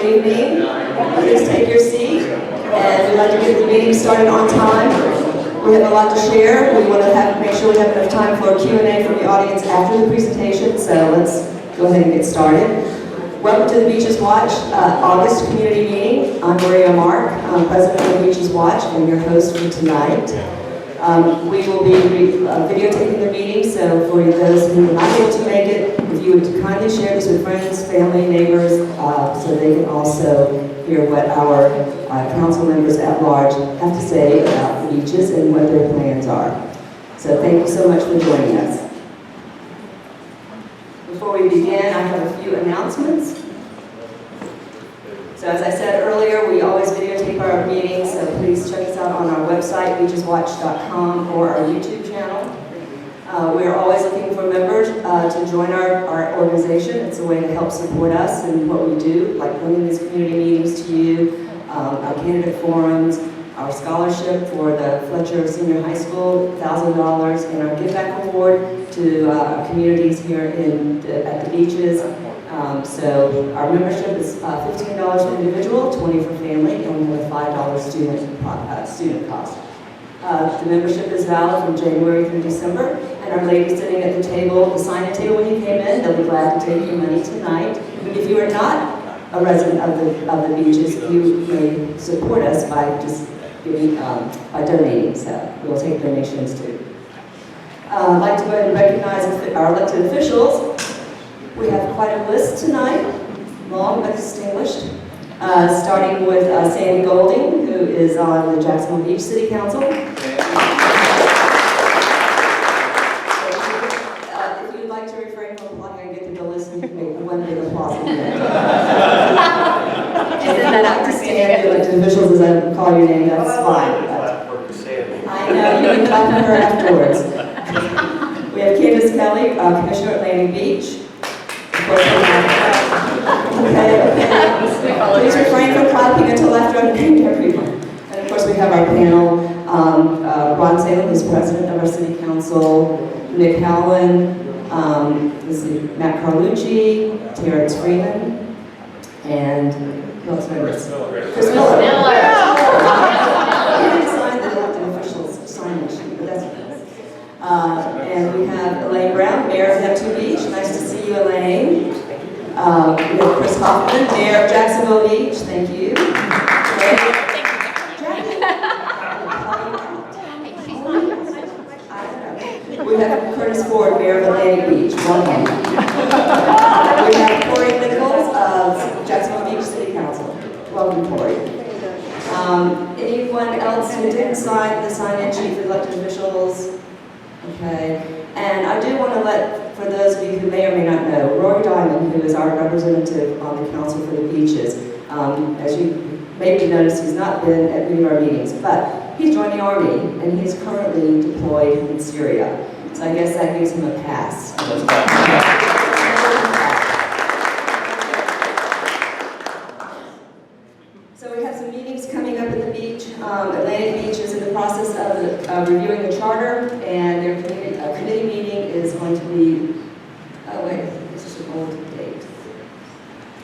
Good evening. Please take your seat. And we'd like to get the meeting started on time. We have a lot to share. We want to make sure we have enough time for a Q&A from the audience after the presentation, so let's go ahead and get started. Welcome to the Beaches Watch August community meeting. I'm Maria Mark, I'm president of the Beaches Watch and your host for tonight. We will be videotaping the meeting, so for those who are not able to make it, if you would kindly share this with friends, family, neighbors, so they can also hear what our council members at large have to say about the beaches and what their plans are. So thank you so much for joining us. Before we begin, I have a few announcements. So as I said earlier, we always videotape our meetings, so please check us out on our website, beacheswatch.com, or our YouTube channel. We're always looking for members to join our organization. It's a way to help support us and what we do, like bringing these community meetings to you, our candidate forums, our scholarship for the Fletcher Senior High School, $1,000, and our Give Back Award to our communities here at the beaches. So our membership is $15 for individual, $20 for family, and we have a $5 student cost. The membership is valid from January through December, and our ladies sitting at the table, the sign-in table when you came in, they'll be glad to take your money tonight. If you are not a resident of the beaches, you may support us by just giving, by donating, so we'll take donations too. I'd like to go ahead and recognize our elected officials. We have quite a list tonight, long but distinguished, starting with Sandy Golding, who is on the Jacksonville Beach City Council. If you'd like to refrain from applauding and get through the list, you can make one big applause at the end. If you'd like to stand, the elected officials, as I call your name, that's fine. I know, you can talk to her afterwards. We have Candace Kelly, Commissioner at Atlantic Beach. Please refrain from clapping until after I've named everyone. And of course we have our panel, Ron Salem, who's president of our city council, Nick Howland, Matt Carlucci, Terrance Freeman, and who else did I miss? Chris Miller. I didn't sign the elected officials sign sheet, but that's okay. And we have Elaine Brown, Mayor of Neptune Beach. Nice to see you, Elaine. We have Chris Hoffman, Mayor of Jacksonville Beach. Thank you. We have Curtis Ford, Mayor of Atlantic Beach. Welcome. We have Corey Nichols of Jacksonville Beach City Council. Welcome, Corey. Anyone else who didn't sign the sign-in sheet for elected officials? Okay, and I do want to let, for those of you who may or may not know, Rory Diamond, who is our representative on the Council for the Beaches, as you maybe noticed, he's not been at any of our meetings, but he's joined the Army, and he's currently deployed in Syria. So I guess that gives him a pass. So we have some meetings coming up at the beach. Atlantic Beach is in the process of reviewing the charter, and their committee meeting is going to be, oh wait, this is an old date.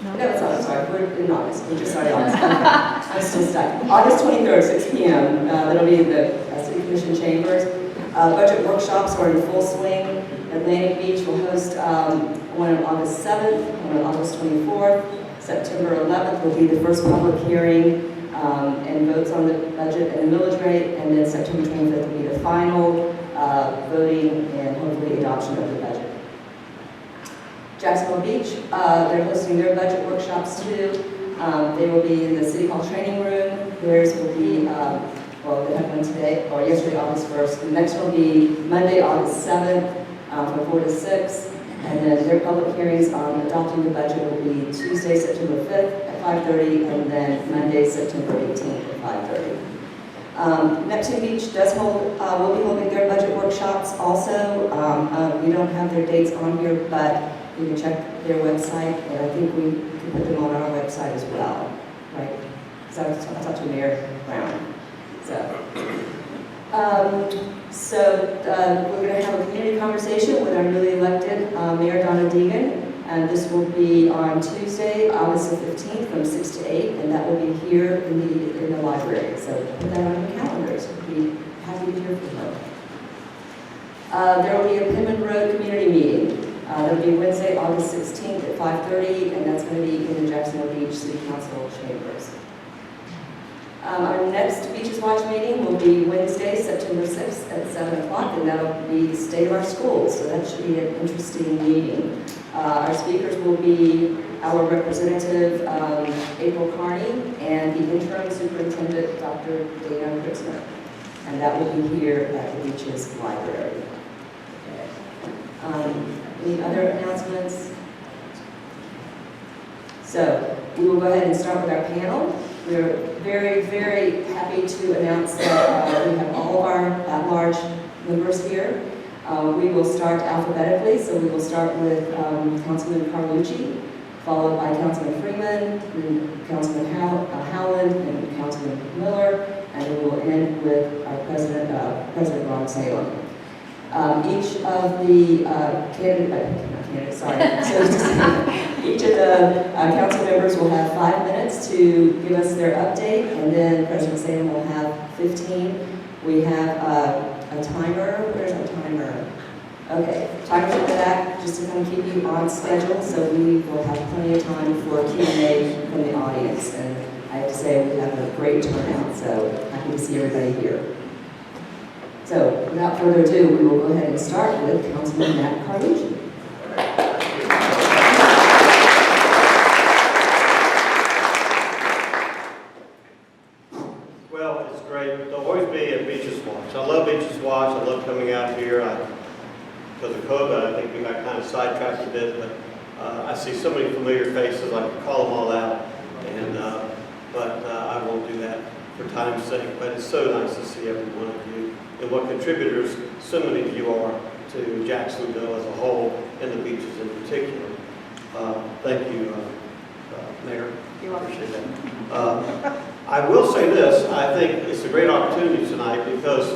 No, it's not, I'm sorry, we're in August. We just started August. I'm still stuck. August 23rd, 6 p.m. That'll be in the City Commission chambers. Budget workshops are in full swing. Atlantic Beach will host one on August 7th, one on August 24th. September 11th will be the first public hearing and votes on the budget and the millage rate, and then September 25th will be the final voting and hopefully adoption of the budget. Jacksonville Beach, they're hosting their budget workshops too. They will be in the City Hall training room. Theirs will be, well, they have one today, or yesterday, August 1st. The next one will be Monday, August 7th, from 4 to 6. And then their public hearings on adopting the budget will be Tuesday, September 5th at 5:30, and then Monday, September 18th at 5:30. Neptune Beach does will be holding their budget workshops also. We don't have their dates on here, but you can check their website, and I think we can put them on our website as well, right? So I talked to Mayor Brown. So we're going to have a community conversation with our newly elected Mayor Donna Deegan And this will be on Tuesday, August the 15th from 6 to 8, and that will be here in the library. So put that on your calendars. We'll be happy to hear from you. There will be a Pittman Road community meeting. That will be Wednesday, August 16th at 5:30, and that's going to be in the Jacksonville Beach City Council chambers. Our next Beaches Watch meeting will be Wednesday, September 6th at 7 o'clock, and that'll be the state of our schools, so that should be an interesting meeting. Our speakers will be our representative, April Carney, and the interim superintendent, Dr. Dana Kritzner, and that will be here at the Beaches Library. Okay. Any other announcements? So we will go ahead and start with our panel. We're very, very happy to announce that we have all of our at-large members here. We will start alphabetically, so we will start with Councilman Carlucci, followed by Councilman Freeman, then Councilman Howland, and Councilman Miller, and we will end with our President Ron Salem. Each of the each of the council members will have 5 minutes to give us their update, and then President Salem will have 15. We have a timer. Where's our timer? Okay, timer's in the back, just to kind of keep you on schedule, so we will have plenty of time for Q&A from the audience. And I have to say, we have a great turnout, so happy to see everybody here. So, without further ado, we will go ahead and start with Councilman Matt Carlucci. Well, it's great to always be at Beaches Watch. I love Beaches Watch. I love coming out here. Because of COVID, I think we got kind of sidetracked a bit, but I see so many familiar faces. I could call them all out, and but I won't do that for time's sake. But it's so nice to see every one of you, and what contributors so many of you are to Jacksonville as a whole, and the beaches in particular. Thank you, Mayor. You're welcome. Appreciate that. I will say this, I think it's a great opportunity tonight because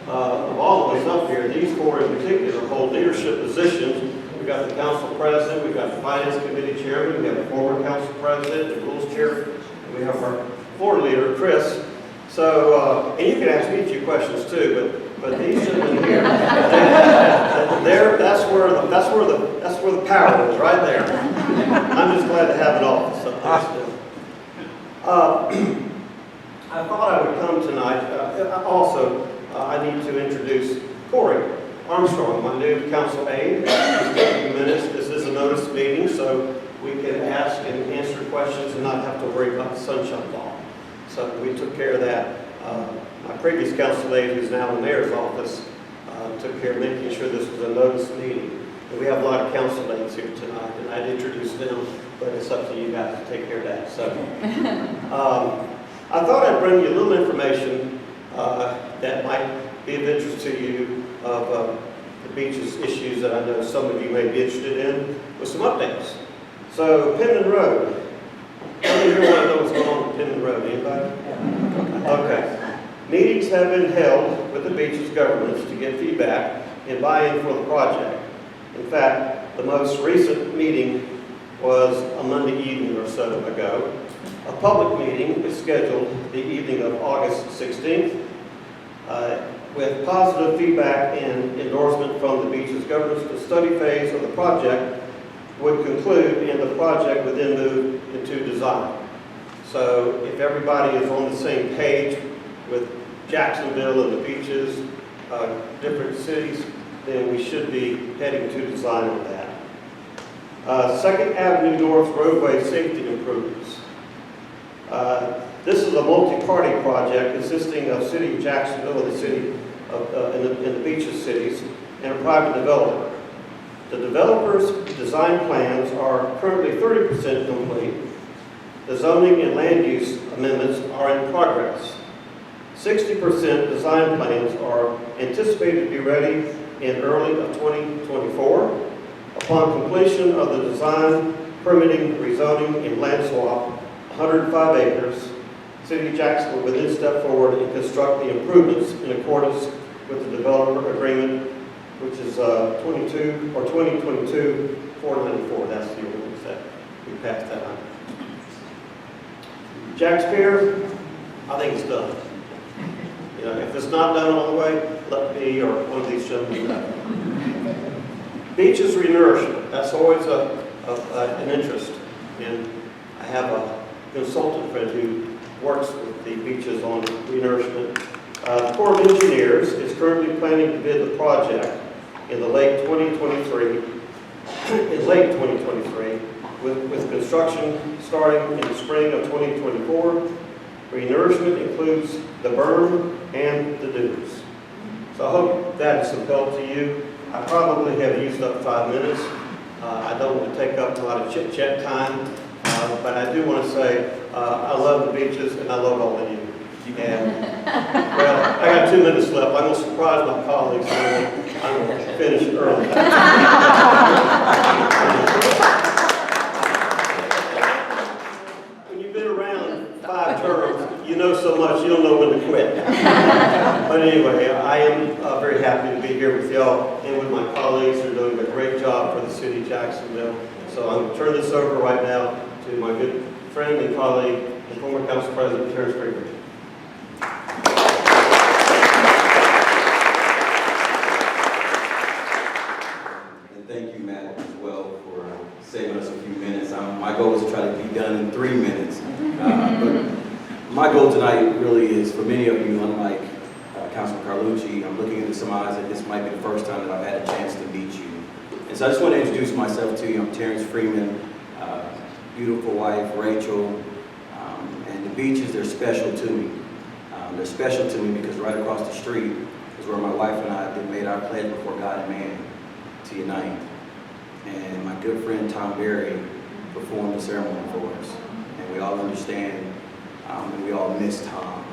of all of us up here, these four in particular hold leadership positions. We've got the council president, we've got the finance committee chairman, we have the former council president, the rules chair, and we have our floor leader, Chris. So, and you can ask me a few questions too, but these gentlemen here, that's where the power is, right there. I'm just glad to have an office up there still. I thought I would come tonight. I need to introduce Corey Armstrong, my new council aide. Just a few minutes. This is a notice meeting, so we can ask and answer questions and not have to worry about the sunshine law. So we took care of that. My previous council aide, who's now in the mayor's office, took care of making sure this was a notice meeting. And we have a lot of council aides here tonight, and I'd introduce them, but it's up to you guys to take care of that. So I thought I'd bring you a little information that might be of interest to you of the beaches issues that I know some of you may be interested in, with some updates. So, Pittman Road. How many of you want to know what's going on with Pittman Road? Anybody? Okay. Meetings have been held with the beaches governments to get feedback and buy-in for the project. In fact, the most recent meeting was a Monday evening or so ago. A public meeting is scheduled the evening of August 16th with positive feedback and endorsement from the beaches governments. The study phase of the project would conclude and the project would then move into design. So if everybody is on the same page with Jacksonville and the beaches, different cities, then we should be heading to design on that. 2nd Avenue North roadway safety improvements. This is a multi-party project consisting of City of Jacksonville and the City of in the beaches cities and a private developer. The developer's design plans are currently 30% complete. The zoning and land use amendments are in progress. 60% design plans are anticipated to be ready in early of 2024. Upon completion of the design, permitting, rezoning, and land swap, 105 acres, City of Jacksonville will then step forward and construct the improvements in accordance with the developer agreement which is 2022-494. That's the ordinance that we passed that on. Jack's Pier, I think it's done. You know, if it's not done all the way, let me or one of these gentlemen know. Beaches renourishment, that's always an interest. And I have a consultant friend who works with the beaches on renourishment. The Corps of Engineers is currently planning to bid the project in late 2023, with construction starting in the spring of 2024. Renourishment includes the berm and the dunes. So I hope that is some help to you. I probably have used up 5 minutes. I don't want to take up a lot of chit-chat time, but I do want to say I love the beaches and I love all of you. And, well, I got 2 minutes left. I'm going to surprise my colleagues. I'm going to finish early. When you've been around 5 terms, you know so much, you don't know when to quit. But anyway, I am very happy to be here with y'all and with my colleagues who are doing a great job for the city of Jacksonville. So I'm going to turn this over right now to my good friend and colleague, and former Council President Terrance Freeman. Thank you, Matt, as well, for saving us a few minutes. My goal is to try to be done in 3 minutes. But my goal tonight really is, for many of you, unlike Councilman Carlucci, I'm looking into some eyes that this might be the first time that I've had a chance to meet you. And so I just want to introduce myself to you. I'm Terrance Freeman, beautiful wife, Rachel, and the beaches, they're special to me. They're special to me because right across the street is where my wife and I made our pledge before God and man to unite. And my good friend Tom Berry performed the ceremony for us. And we all understand and we all miss Tom.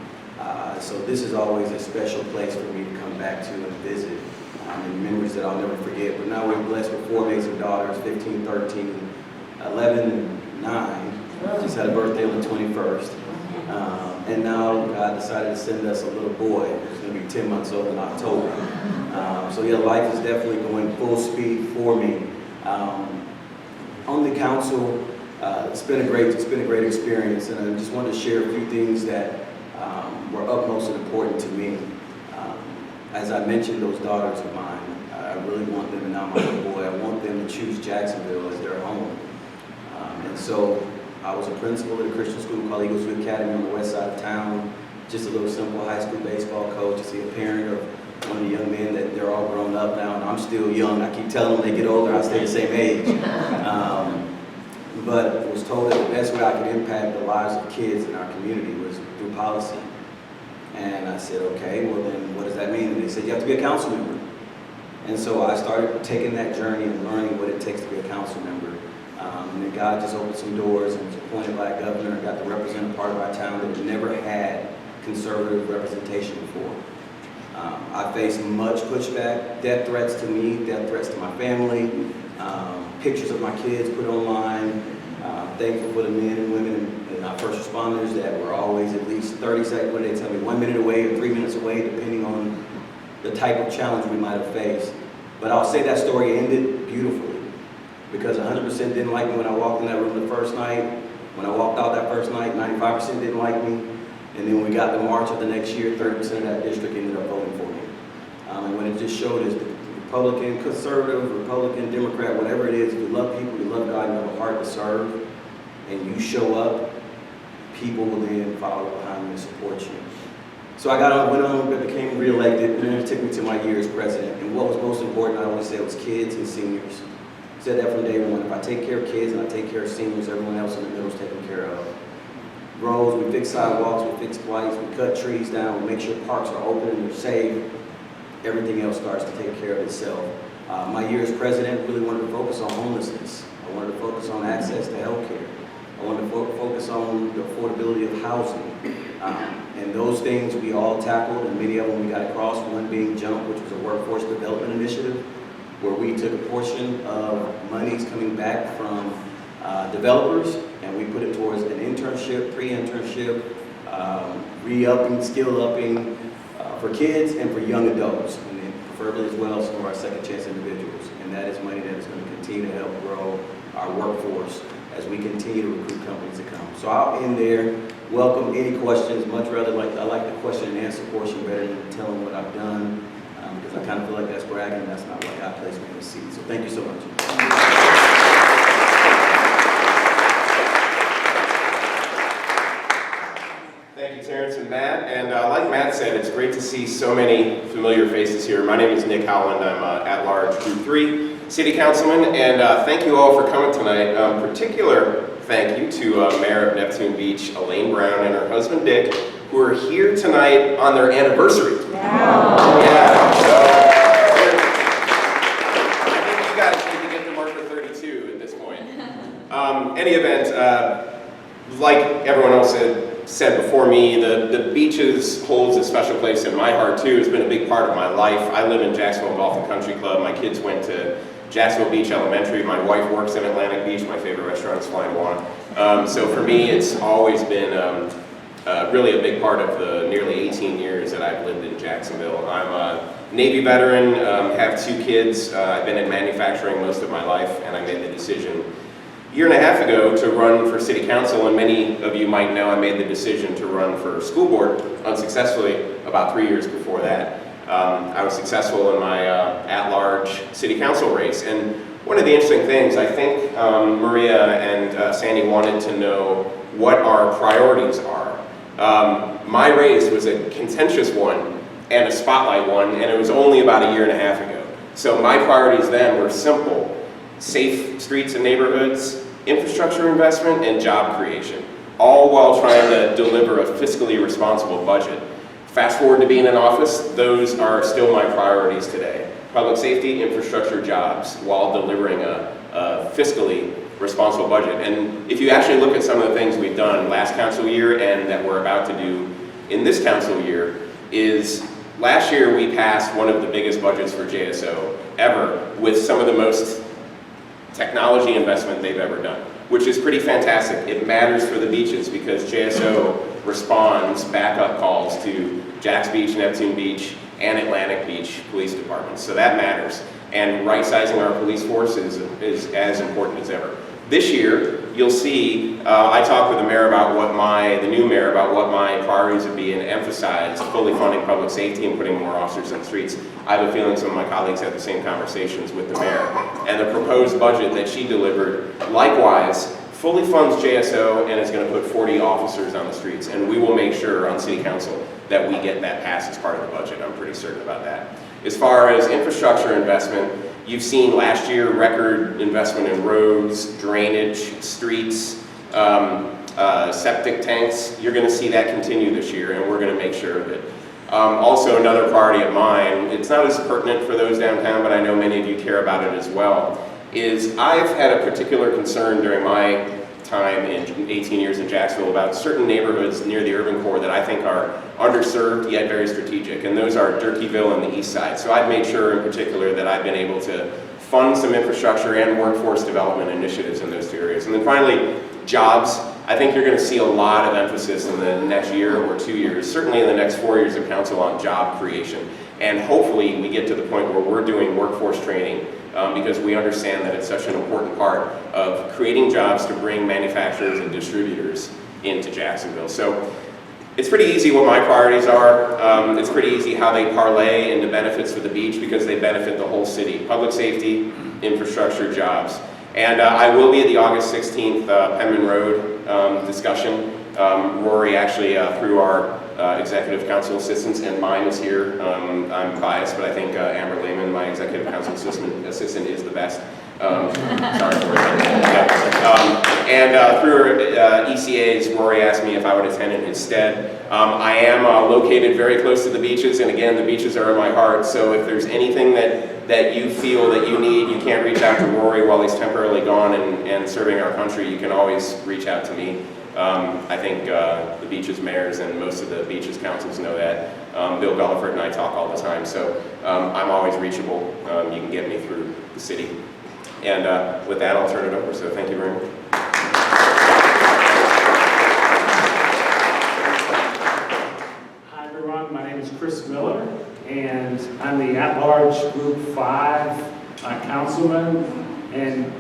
So this is always a special place for me to come back to and visit. And memories that I'll never forget. But now we're blessed with 4 amazing daughters, 15, 13, 11, and 9. Just had a birthday on the 21st. And now God decided to send us a little boy who's going to be 10 months old in October. So yeah, life is definitely going full speed for me. On the council, it's been a great experience, and I just wanted to share a few things that were utmost important to me. As I mentioned, those daughters of mine, I really want them to not my little boy. I want them to choose Jacksonville as their home. And so I was a principal at a Christian school called Eagles View Academy on the west side of town. Just a little simple high school baseball coach. I see a parent of one of the young men that they're all grown up now, and I'm still young. I keep telling them they get older, I stay the same age. But I was told that the best way I could impact the lives of kids in our community was through policy. And I said, okay, well then what does that mean? And they said, you have to be a council member. And so I started taking that journey and learning what it takes to be a council member. And then God just opened some doors and was appointed by a governor and got to represent a part of our town that had never had conservative representation before. I faced much pushback, death threats to me, death threats to my family, pictures of my kids put online. Thankful for the men and women and our first responders that were always at least 30 seconds, what did they tell me, 1 minute away or 3 minutes away, depending on the type of challenge we might have faced. But I'll say that story ended beautifully, because 100% didn't like me when I walked in that room the first night. When I walked out that first night, 95% didn't like me. And then when we got to March of the next year, 30% of that district ended up voting for me. And what it just showed is the Republican, conservative, Republican, Democrat, whatever it is, if you love people, you love God, you have a heart to serve, and you show up, people will then follow behind you and support you. So I went on, became reelected, and then it took me to my year as president. And what was most important, I always said, was kids and seniors. I said that from day one. If I take care of kids and I take care of seniors, everyone else in the middle is taken care of. Roads, we fix sidewalks, we fix lights, we cut trees down, we make sure parks are open and they're safe. Everything else starts to take care of itself. My year as president really wanted to focus on homelessness. I wanted to focus on access to health care. I wanted to focus on the affordability of housing. And those things we all tackled, and many of them we got across, one being JUMP, which was a workforce development initiative, where we took a portion of monies coming back from developers, and we put it towards an internship, pre-internship, re-upping, skill-upping for kids and for young adults. And then preferably as well as some of our second chance individuals. And that is money that is going to continue to help grow our workforce as we continue to recruit companies to come. So I'll end there. Welcome any questions. Much rather I like the question and answer portion better than telling what I've done, because I kind of feel like that's bragging, and that's not why God placed me in the seat. So thank you so much. Thank you, Terrance and Matt. And like Matt said, it's great to see so many familiar faces here. My name is Nick Howland. I'm at-large Group 3 City Councilman, and thank you all for coming tonight. Particular thank you to Mayor of Neptune Beach, Elaine Brown, and her husband Dick, who are here tonight on their anniversary. Wow. Yeah. So, I think you guys need to get to marker 32 at this point. Any event, like everyone else said before me, the beaches holds a special place in my heart too. It's been a big part of my life. I live in Jacksonville Golf and Country Club. My kids went to Jacksonville Beach Elementary. My wife works in Atlantic Beach. My favorite restaurant is Flying Juan. So for me, it's always been really a big part of the nearly 18 years that I've lived in Jacksonville. I'm a Navy veteran, have 2 kids. I've been in manufacturing most of my life, and I made the decision a year and a half ago to run for City Council, and many of you might know I made the decision to run for school board unsuccessfully about 3 years before that. I was successful in my at-large City Council race, and one of the interesting things, I think Maria and Sandy wanted to know what our priorities are. My race was a contentious one and a spotlight one, and it was only about a year and a half ago. So my priorities then were simple: safe streets and neighborhoods, infrastructure investment, and job creation, all while trying to deliver a fiscally responsible budget. Fast forward to being in office, those are still my priorities today. Public safety, infrastructure, jobs, while delivering a fiscally responsible budget. And if you actually look at some of the things we've done last council year and that we're about to do in this council year, is last year we passed one of the biggest budgets for JSO ever, with some of the most technology investment they've ever done, which is pretty fantastic. It matters for the beaches because JSO responds backup calls to Jax Beach, Neptune Beach, and Atlantic Beach police departments. So that matters. And right-sizing our police force is as important as ever. This year, you'll see, I talked with the mayor about the new mayor about what my priorities would be, and emphasize fully funding public safety and putting more officers on the streets. I have a feeling some of my colleagues had the same conversations with the mayor. And the proposed budget that she delivered, likewise, fully funds JSO and is going to put 40 officers on the streets. And we will make sure on City Council that we get that passed as part of the budget. I'm pretty certain about that. As far as infrastructure investment, you've seen last year record investment in roads, drainage, streets, septic tanks. You're going to see that continue this year, and we're going to make sure of it. Also, another priority of mine, it's not as pertinent for those downtown, but I know many of you care about it as well, is I've had a particular concern during my time in 18 years in Jacksonville about certain neighborhoods near the urban core that I think are underserved yet very strategic, and those are Durkeeville and the east side. So I've made sure in particular that I've been able to fund some infrastructure and workforce development initiatives in those 2 areas. And then finally, jobs. I think you're going to see a lot of emphasis in the next year or 2 years, certainly in the next 4 years of council, on job creation. And hopefully we get to the point where we're doing workforce training because we understand that it's such an important part of creating jobs to bring manufacturers and distributors into Jacksonville. So it's pretty easy what my priorities are. It's pretty easy how they parlay into benefits for the beach because they benefit the whole city. Public safety, infrastructure, jobs. And I will be at the August 16th Penman Road discussion. Rory actually, through our executive council assistants, and mine is here. I'm biased, but I think Amber Lehman, my executive council assistant, is the best. Sorry for that. Yeah. Through her ECAs, Rory asked me if I would attend it instead. I am located very close to the beaches, and again, the beaches are in my heart, so if there's anything that you feel that you need, you can't reach out to Rory while he's temporarily gone and serving our country, you can always reach out to me. I think the beaches mayors and most of the beaches councils know that. Bill Bellaford and I talk all the time, so I'm always reachable. You can get me through the city. And with that, I'll turn it over, so thank you very much. Hi everyone, my name is Chris Miller, and I'm the at-large At-Large Group 5 councilman, and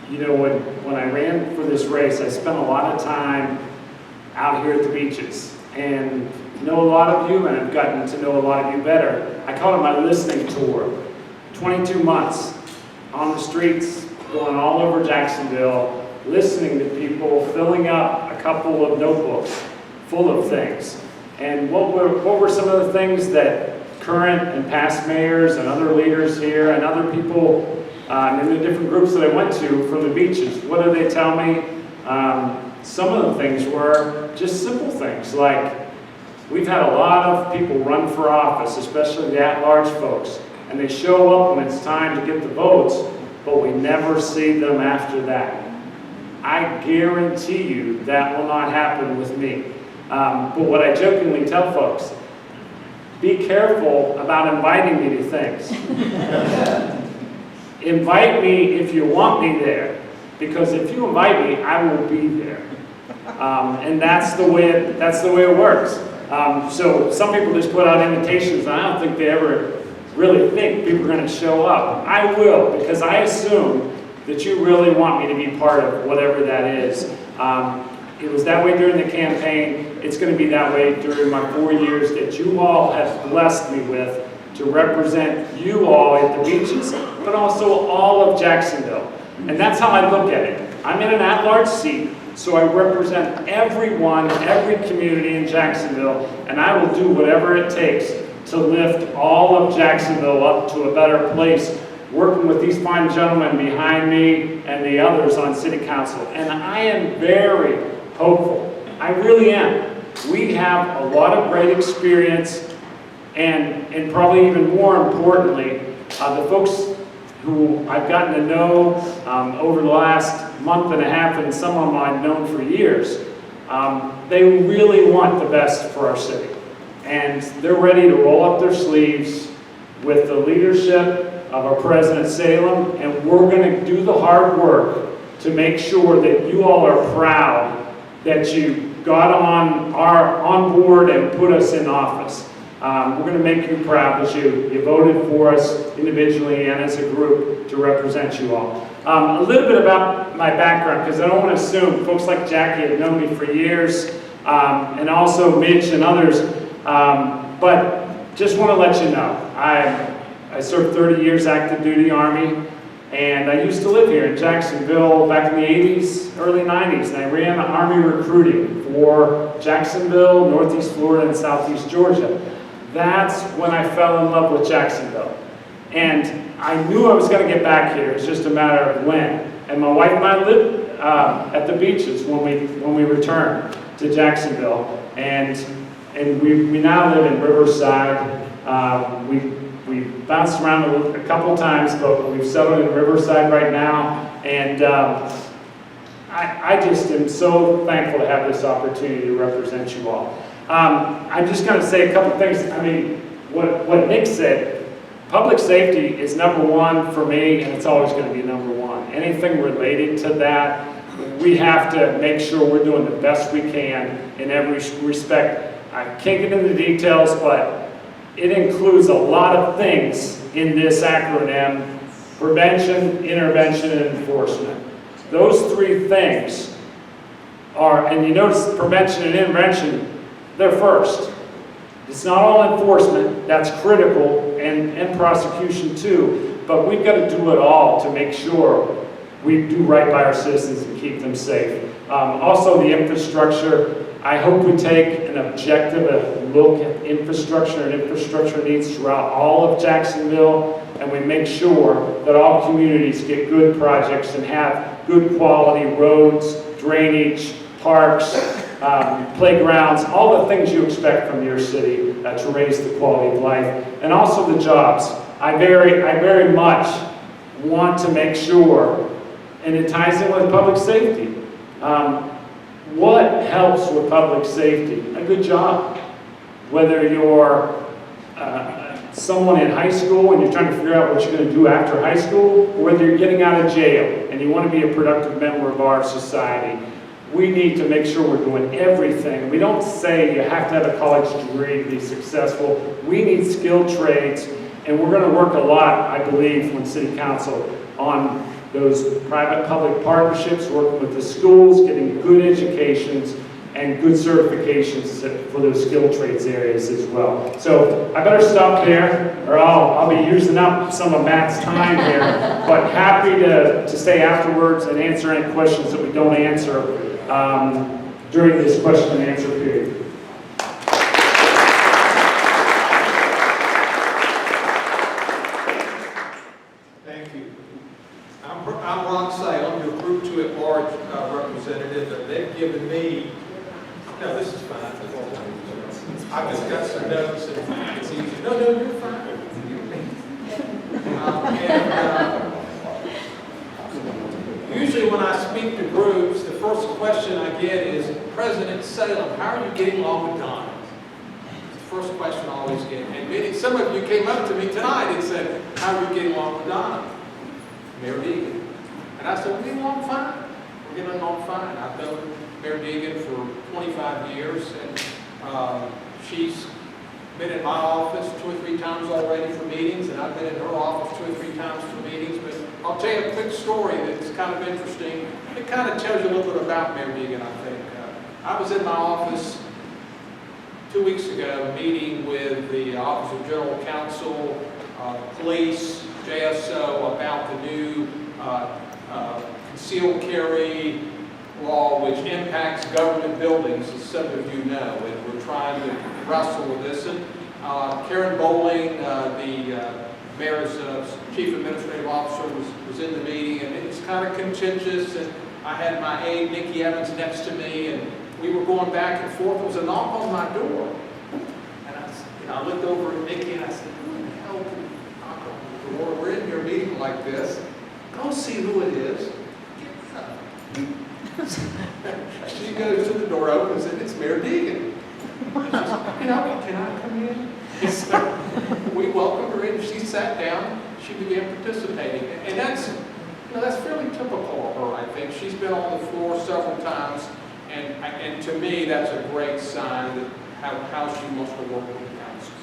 you know, when I ran for this race, I spent a lot of time out here at the beaches, and know a lot of you, and I've gotten to know a lot of you better. I call it my listening tour. 22 months on the streets, going all over Jacksonville, listening to people, filling up a couple of notebooks full of things. And what were some of the things that current and past mayors and other leaders here and other people in the different groups that I went to from the beaches, what did they tell me? Some of the things were just simple things like, we've had a lot of people run for office, especially the at-large folks, and they show up when it's time to get the votes, but we never see them after that. I guarantee you that will not happen with me. But what I jokingly tell folks, be careful about inviting me to things. Invite me if you want me there, because if you invite me, I will be there. And that's the way it works. So some people just put out invitations, and I don't think they ever really think people are going to show up. I will, because I assume that you really want me to be part of whatever that is. It was that way during the campaign. It's going to be that way during my 4 years that you all have blessed me with to represent you all at the beaches, but also all of Jacksonville. And that's how I look at it. I'm in an at-large seat, so I represent everyone, every community in Jacksonville, and I will do whatever it takes to lift all of Jacksonville up to a better place, working with these fine gentlemen behind me and the others on City Council. And I am very hopeful. I really am. We have a lot of great experience, and probably even more importantly, the folks who I've gotten to know over the last month and a half, and some of them I've known for years, they really want the best for our city. And they're ready to roll up their sleeves with the leadership of our President Salem, and we're going to do the hard work to make sure that you all are proud that you got on board and put us in office. We're going to make you proud that you voted for us individually and as a group to represent you all. A little bit about my background, because I don't want to assume folks like Jackie have known me for years, and also Mitch and others, but just want to let you know, I served 30 years active duty Army, and I used to live here in Jacksonville back in the 80s, early 90s, and I ran Army recruiting for Jacksonville, Northeast Florida, and Southeast Georgia. That's when I fell in love with Jacksonville. And I knew I was going to get back here. It's just a matter of when. And my wife and I lived at the beaches when we returned to Jacksonville. And we now live in Riverside. We bounced around a couple times, but we've settled in Riverside right now. And I just am so thankful to have this opportunity to represent you all. I'm just going to say a couple things. I mean, what Nick said, public safety is number one for me, and it's always going to be number one. Anything related to that, we have to make sure we're doing the best we can in every respect. I can't get into the details, but it includes a lot of things in this acronym: prevention, intervention, and enforcement. Those three things are, and you notice prevention and intervention, they're first. It's not all enforcement, that's critical, and prosecution too, but we've got to do it all to make sure we do right by our citizens and keep them safe. Also the infrastructure, I hope we take an objective look at infrastructure and infrastructure needs throughout all of Jacksonville, and we make sure that all communities get good projects and have good quality roads, drainage, parks, playgrounds, all the things you expect from your city to raise the quality of life, and also the jobs. I very much want to make sure, and it ties in with public safety. What helps with public safety? A good job. Whether you're someone in high school and you're trying to figure out what you're going to do after high school, or whether you're getting out of jail and you want to be a productive member of our society, we need to make sure we're doing everything. We don't say you have to have a college degree to be successful. We need skilled trades, And we're going to work a lot, I believe, from City Council on those private-public partnerships, working with the schools, getting good educations and good certifications for those skill trades areas as well. So I better stop there, or I'll be using up some of Matt's time here, but happy to stay afterwards and answer any questions that we don't answer during this question and answer period. Thank you. I'm Ron Salem, your Group 2 at-Large representative, and they've given me, no, this is fine. I've just got some notes, and it's easy. No, you're fine. Usually when I speak to groups, the first question I get is, President Salem, how are you getting along with Donna? It's the first question I always get. And some of you came up to me tonight and said, how are you getting along with Donna? Mayor Deegan. And I said, we're getting along fine. We're getting along fine. I've known Mayor Deegan for 25 years, and she's been in my office 2 or 3 times already for meetings, and I've been in her office 2 or 3 times for meetings. But I'll tell you a quick story that's kind of interesting. It kind of tells you a little bit about Mayor Deegan, I think. I was in my office 2 weeks ago meeting with the Office of General Counsel, police, JSO about the new concealed carry law, which impacts government buildings, as some of you know, and we're trying to wrestle with this. And Karen Bowling, the mayor's chief administrative officer, was in the meeting, and it was kind of contentious. And I had my aide, Nikki Evans, next to me, and we were going back and forth. There was a knock on my door, and I looked over at Nikki and I said, "Who the hell can knock on the door? We're in here meeting like this. Go see who it is." She goes to the door, opens it, it's Mayor Deegan. She says, can I come in? So we welcomed her in, she sat down, she began participating. And that's fairly typical of her, I think. She's been on the floor several times, and to me, that's a great sign that how she wants to work with the council.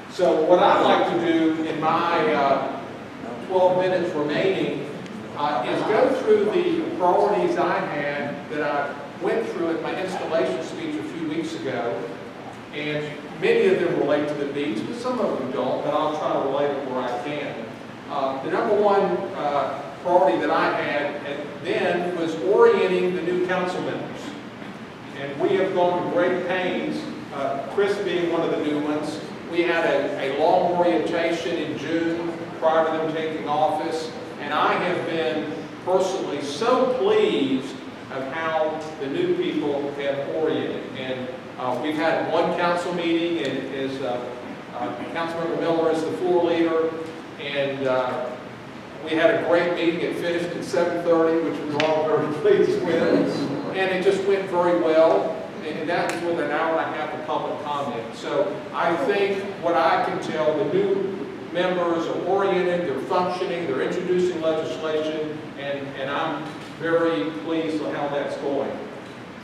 So what I'd like to do in my 12 minutes remaining is go through the priorities I had that I went through at my installation speech a few weeks ago. And many of them relate to the beach, but some of them don't, but I'll try to relate it where I can. The number one priority that I had then was orienting the new council members. And we have gone to great pains, Chris being one of the new ones. We had a long orientation in June prior to them taking office. And I have been personally so pleased of how the new people have oriented. And we've had one council meeting, and Councilmember Miller is the floor leader. And we had a great meeting. It finished at 7:30, which we were all very pleased with. And it just went very well. And that was with an hour and a half of public comment. So I think what I can tell, the new members are oriented, they're functioning, they're introducing legislation, and I'm very pleased with how that's going.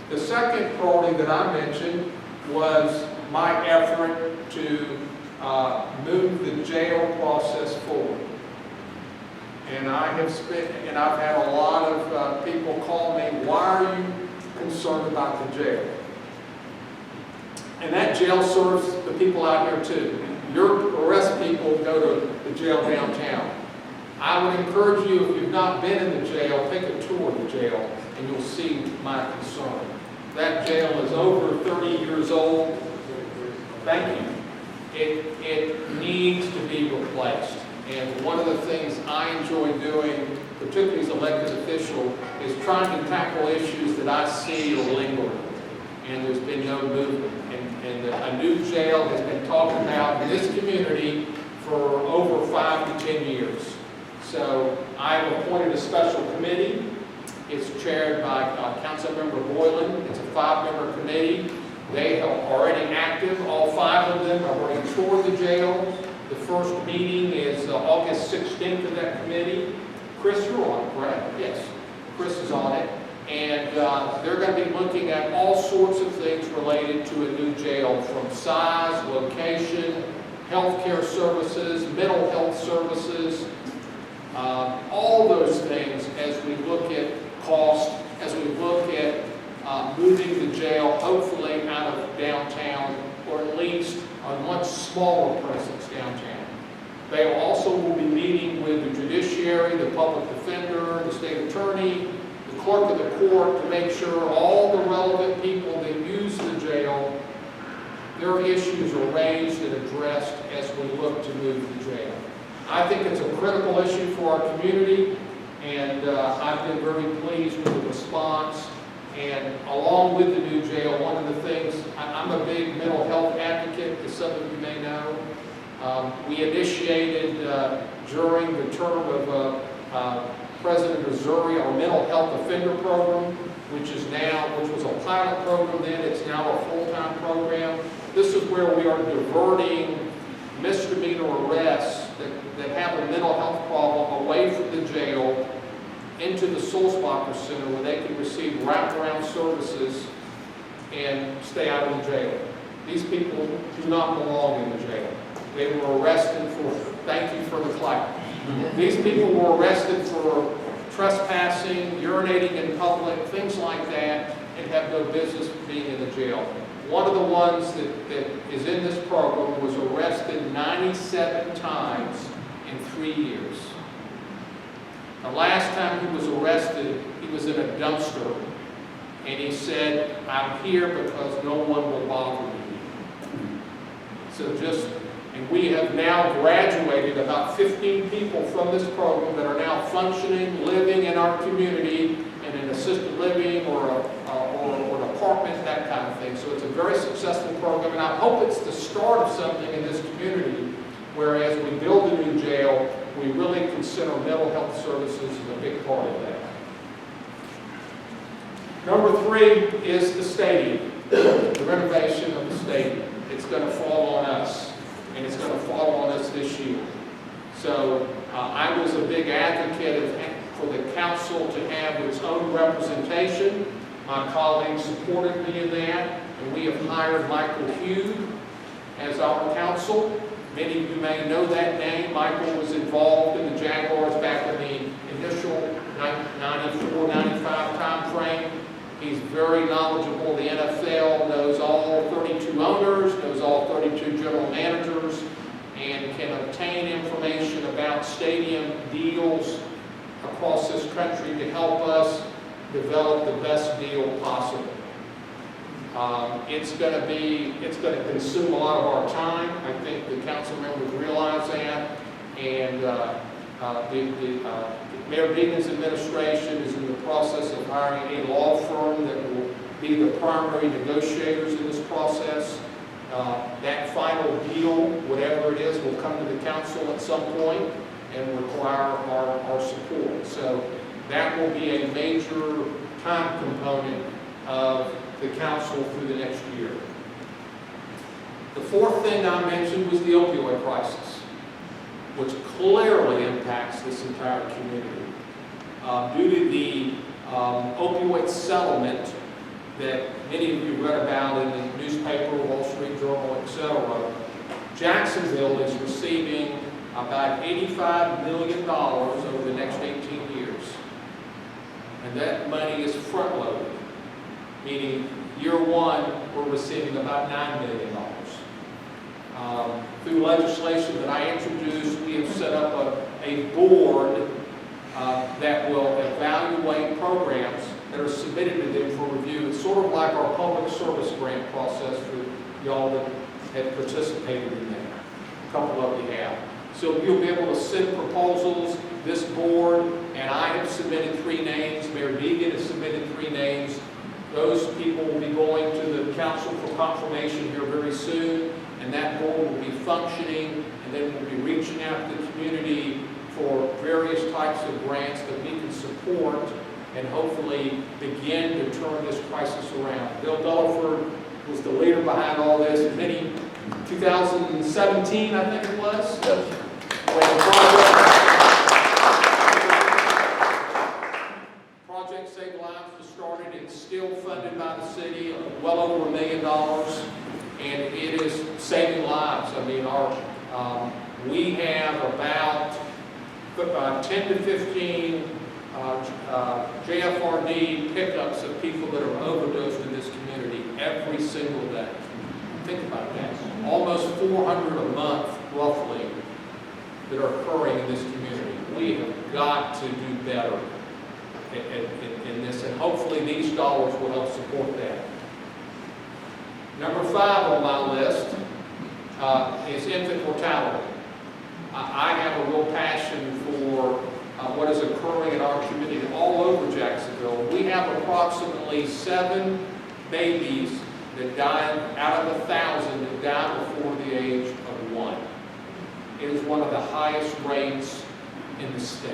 The second priority that I mentioned was my effort to move the jail process forward. And I've had a lot of people call me, why are you concerned about the jail? And that jail serves the people out here too. Your arrest people go to the jail downtown. I would encourage you, if you've not been in the jail, take a tour of the jail and you'll see my concern. That jail is over 30 years old. Thank you. It needs to be replaced. And one of the things I enjoy doing, particularly as an elected official, is trying to tackle issues that I see are lingering. And there's been no movement. And a new jail has been talked about in this community for over 5 to 10 years. So I've appointed a special committee. It's chaired by Councilmember Boylan. It's a 5-member committee. They are already active. All 5 of them have already toured the jail. The first meeting is August 16th of that committee. Chris, you're on it, correct? Yes. Chris is on it. And they're going to be looking at all sorts of things related to a new jail, from size, location, healthcare services, mental health services, all those things as we look at cost, as we look at moving the jail hopefully out of downtown, or at least a much smaller presence downtown. They also will be meeting with the judiciary, the public defender, the state attorney, the clerk of the court, to make sure all the relevant people that use the jail, their issues are raised and addressed as we look to move the jail. I think it's a critical issue for our community, and I've been very pleased with the response. And along with the new jail, one of the things, I'm a big mental health advocate, as some of you may know. We initiated during the term of President Missouri our mental health offender program, which was a pilot program then, it's now a full-time program. This is where we are diverting misdemeanor arrests that have a mental health problem away from the jail into the Sulzbacher Center, where they can receive wraparound services and stay out of the jail. These people do not belong in the jail. They were arrested for, thank you for the clap. These people were arrested for trespassing, urinating in public, things like that, and have no business being in the jail. One of the ones that is in this program was arrested 97 times in 3 years. The last time he was arrested, he was in a dumpster, and he said, "I'm here because no one will bother me." So and we have now graduated about 15 people from this program that are now functioning, living in our community in an assisted living or an apartment, that kind of thing. So it's a very successful program, and I hope it's the start of something in this community, where as we build a new jail, we really consider mental health services as a big part of that. Number 3 is the stadium, the renovation of the stadium. It's going to fall on us, and it's going to fall on us this year. So I was a big advocate for the council to have its own representation. My colleagues supported me in that, and we have hired Michael Hugh as our counsel. Many of you may know that name. Michael was involved in the Jaguars back in the initial 94, 95 time frame. He's very knowledgeable of the NFL, knows all 32 owners, knows all 32 general managers, and can obtain information about stadium deals across this country to help us develop the best deal possible. It's going to consume a lot of our time. I think the council members realize that, and Mayor Deegan's administration is in the process of hiring a law firm that will be the primary negotiators in this process. That final deal, whatever it is, will come to the council at some point and require our support. So that will be a major time component of the council through the next year. The 4th thing I mentioned was the opioid crisis, which clearly impacts this entire community. Due to the opioid settlement that many of you read about in the newspaper, Wall Street Journal, etc., Jacksonville is receiving about $85 million over the next 18 years. And that money is front-loaded, meaning year 1, we're receiving about $9 million. Through legislation that I introduced, we have set up a board that will evaluate programs that are submitted to them for review. It's sort of like our public service grant process for y'all that have participated in that. A couple of you have. So you'll be able to send proposals, this board, and I have submitted 3 names, Mayor Deegan has submitted 3 names. Those people will be going to the council for confirmation here very soon, and that board will be functioning, and then we'll be reaching out to the community for various types of grants that we can support and hopefully begin to turn this crisis around. Bill Delaford was the leader behind all this. In 2017, I think it was. Yes. Project Save Lives was started. It's still funded by the city, well over $1 million, and it is saving lives. I mean, We have about 10 to 15 JFRD pickups of people that are overdosed in this community every single day. Think about that. Almost 400 a month, roughly, that are occurring in this community. We have got to do better in this, and hopefully these dollars will help support that. Number 5 on my list is infant mortality. I have a real passion for what is occurring in our community all over Jacksonville. We have approximately 7 babies that die out of 1,000 that die before the age of 1. It is one of the highest rates in the state.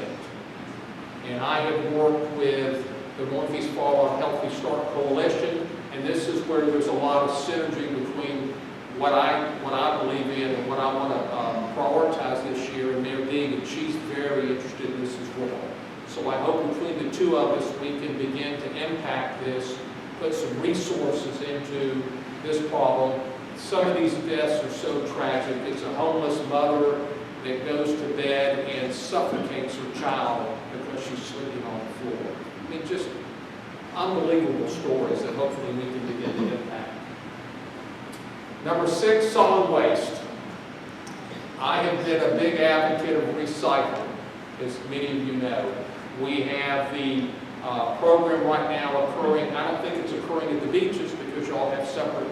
And I have worked with the Northeast Fall Healthy Start Coalition, and this is where there's a lot of synergy between what I believe in and what I want to prioritize this year, and Mayor Deegan, she's very interested in this as well. So I hope between the two of us we can begin to impact this, put some resources into this problem. Some of these deaths are so tragic. It's a homeless mother that goes to bed and suffocates her child because she's sleeping on the floor. I mean, just unbelievable stories that hopefully we can begin to impact. Number 6, solid waste. I have been a big advocate of recycling, as many of you know. We have the program right now occurring. I don't think it's occurring at the beaches because y'all have separate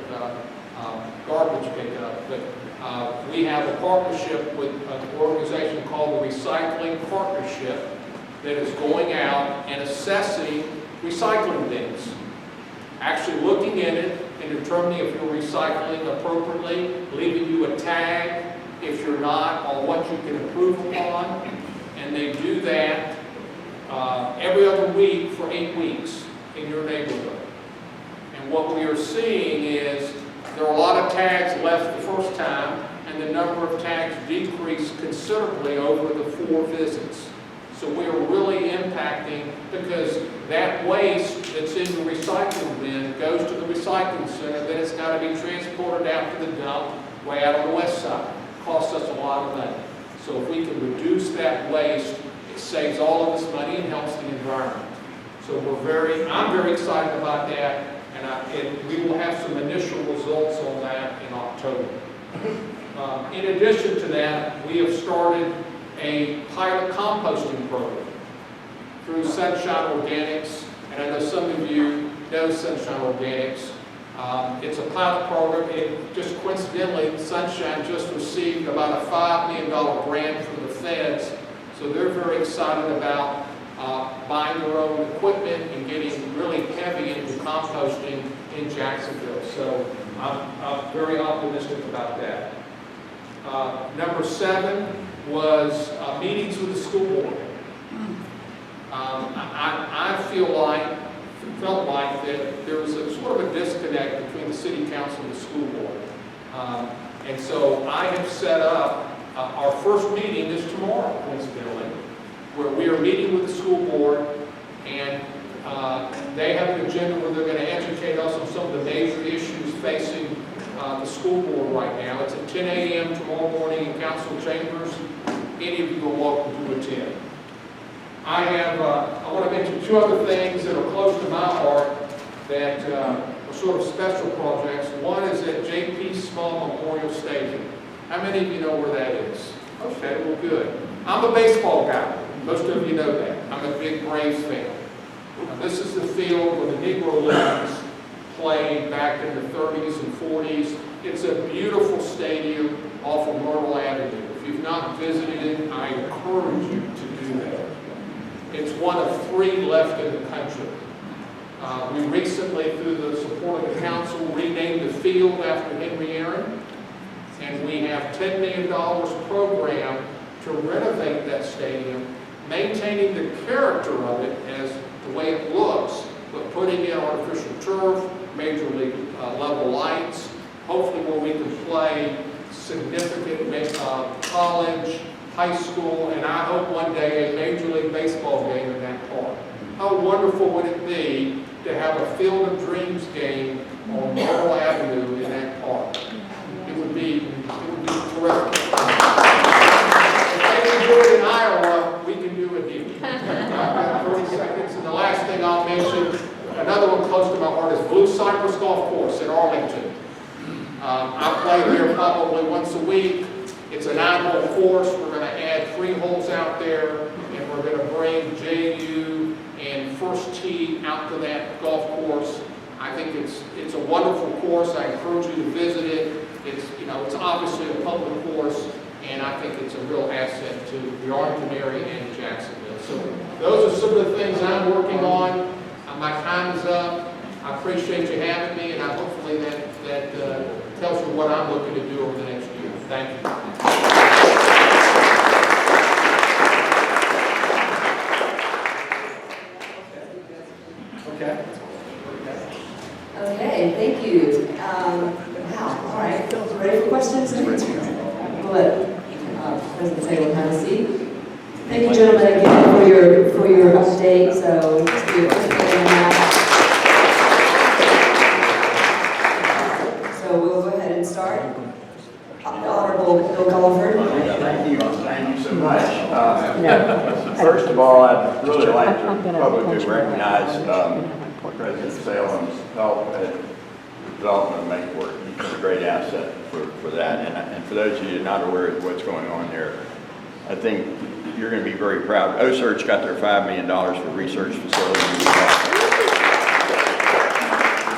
garbage pickup, but we have a partnership with an organization called the Recycling Partnership that is going out and assessing recycling bins, actually looking in it and determining if you're recycling appropriately, leaving you a tag if you're not on what you can improve upon, and they do that every other week for 8 weeks in your neighborhood. And what we are seeing is there are a lot of tags left the first time, and the number of tags decreased considerably over the 4 visits. So we are really impacting, because that waste that's in the recycling bin goes to the recycling center, then it's got to be transported out to the dump way out on the west side. It costs us a lot of money. So if we can reduce that waste, it saves all of us money and helps the environment. So I'm very excited about that, and we will have some initial results on that in October. In addition to that, we have started a pilot composting program through Sunshine Organics, and I know some of you know Sunshine Organics. It's a pilot program. It just coincidentally, Sunshine just received about a $5 million grant from the feds, so they're very excited about buying their own equipment and getting really heavy into composting in Jacksonville. So I'm very optimistic about that. Number 7 was meetings with the school board. I felt like that there was a sort of a disconnect between the city council and the school board. And so I have set up our first meeting is tomorrow, coincidentally, where we are meeting with the school board, and they have an agenda where they're going to educate us on some of the major issues facing the school board right now. It's at 10 a.m. tomorrow morning in council chambers. Any of you are welcome to attend. I want to mention 2 other things that are close to my heart that are sort of special projects. One is at J.P. Small Memorial Stadium. How many of you know where that is? Okay, well, good. I'm a baseball guy. Most of you know that. I'm a big Braves fan. Now, this is the field where the Negro Leagues played back in the 30s and 40s. It's a beautiful stadium off of Myrtle Avenue. If you've not visited it, I encourage you to do that. It's one of 3 left in the country. We recently, through the support of the council, renamed the field after Henry Aaron, and we have $10 million programmed to renovate that stadium, maintaining the character of it as the way it looks, but putting in artificial turf, major league level lights, hopefully where we can play significant college, high school, and I hope one day a Major League Baseball game in that park. How wonderful would it be to have a Field of Dreams game on Myrtle Avenue in that park? It would be terrific. Arlington. I play there probably once a week. It's a 9-hole course. We're going to add 3 holes out there, and we're going to bring JU and First Tee out to that golf course. I think it's a wonderful course. I encourage you to visit it. It's obviously a public course, and I think it's a real asset to the Arlington area and Jacksonville. So those are some of the things I'm working on. My time is up. I appreciate you having me, and hopefully that tells you what I'm looking to do over the next year. Thank you. Okay. Okay, thank you. Wow, all right. Ready for questions? We'll let President Salem have a seat. Thank you, gentlemen, again for your update. So just be participating in that. So we'll go ahead and start. Honorable Bill Golford. Thank you so much. First of all, I'd really like to publicly recognize President Salem's help at the development of Make Work. He's been a great asset for that. And for those of you not aware of what's going on there, I think you're going to be very proud. OSERCH got their $5 million for research facilities.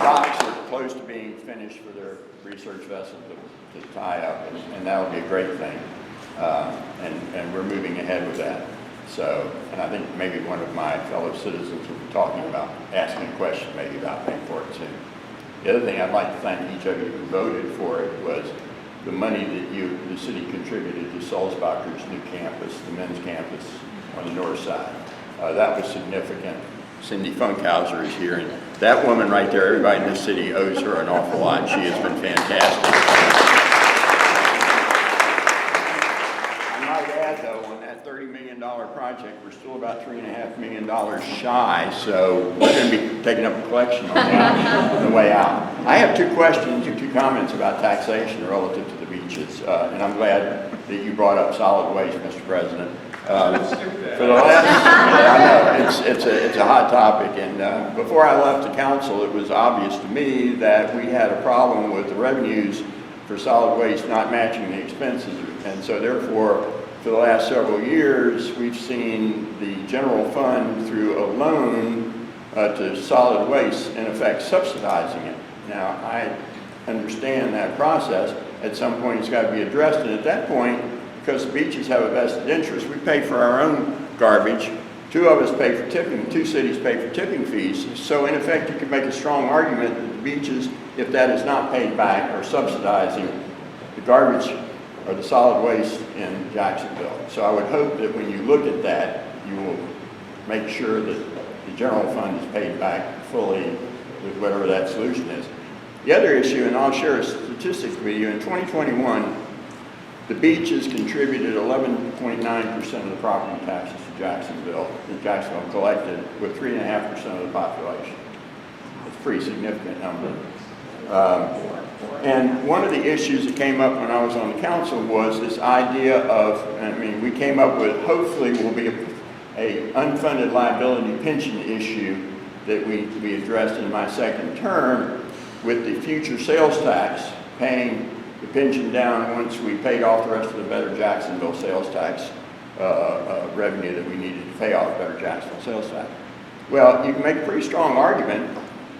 Docks are close to being finished for their research vessel to tie up, and that'll be a great thing. And we're moving ahead with that. So, and I think maybe one of my fellow citizens will be talking about, asking a question maybe about paying for it soon. The other thing I'd like to thank each of you who voted for it was the money that the city contributed to Sulzbacher's new campus, the men's campus on the north side. That was significant. Cindy Funkhauser is here, and that woman right there, everybody in this city owes her an awful lot. She has been fantastic. I might add, though, on that $30 million project, we're still about $3.5 million shy, so we're going to be taking up a collection on that on the way out. I have 2 questions or 2 comments about taxation relative to the beaches, and I'm glad that you brought up solid waste, Mr. President. For the last, I know, it's a hot topic, and before I left the council, it was obvious to me that we had a problem with the revenues for solid waste not matching the expenses, and so therefore, for the last several years, we've seen the general fund through a loan to solid waste, in effect, subsidizing it. Now, I understand that process. At some point, it's got to be addressed, and at that point, because the beaches have a vested interest, we pay for our own garbage. 2 of us pay for tipping, 2 cities pay for tipping fees. So in effect, you can make a strong argument that the beaches, if that is not paid back, are subsidizing the garbage or the solid waste in Jacksonville. So I would hope that when you look at that, you will make sure that the general fund is paid back fully with whatever that solution is. The other issue, and I'll share a statistic with you, in 2021, the beaches contributed 11.9% of the property taxes to Jacksonville that Jacksonville collected with 3.5% of the population. It's a pretty significant number. And one of the issues that came up when I was on the council was this idea of, we came up with, hopefully will be a unfunded liability pension issue that we addressed in my second term with the future sales tax, paying the pension down once we paid off the rest of the Better Jacksonville sales tax revenue that we needed to pay off Better Jacksonville sales tax. Well, you can make a pretty strong argument,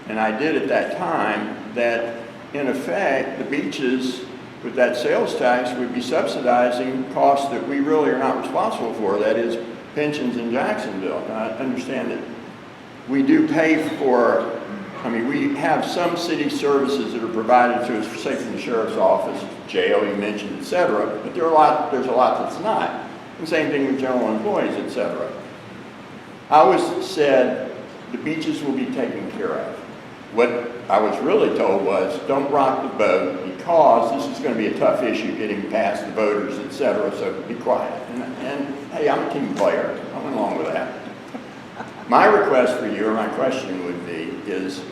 and I did at that time, that in effect, the beaches with that sales tax would be subsidizing costs that we really are not responsible for, that is pensions in Jacksonville. Now, I understand that we do pay for, we have some city services that are provided to us, say from the sheriff's office, jail you mentioned, etc. But there's a lot that's not. The same thing with general employees, etc. I was said the beaches will be taken care of. What I was really told was, don't rock the boat because this is going to be a tough issue getting past the voters, etc. So be quiet. And hey, I'm a team player. I went along with that. My request for you, or my question would be, is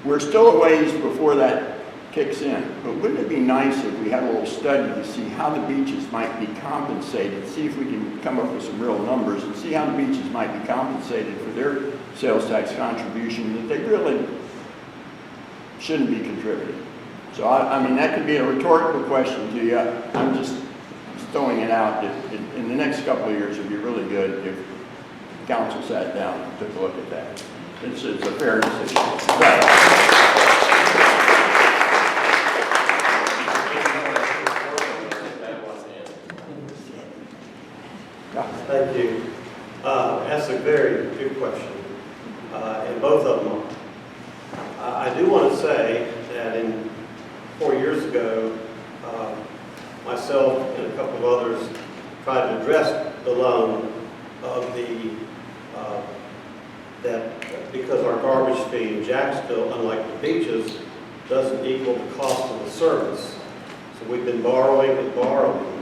we're still a ways before that kicks in, but wouldn't it be nice if we had a little study to see how the beaches might be compensated, see if we can come up with some real numbers and see how the beaches might be compensated for their sales tax contribution that they really shouldn't be contributing. So I mean, that could be a rhetorical question to you. I'm just throwing it out. In the next couple of years, it'd be really good if council sat down and took a look at that. It's a fairness issue. Thank you. That's a very good question, and both of them are. I do want to say that 4 years ago, myself and a couple of others tried to address the loan of that because our garbage fee in Jacksonville, unlike the beaches, doesn't equal the cost of the service. So we've been borrowing and borrowing.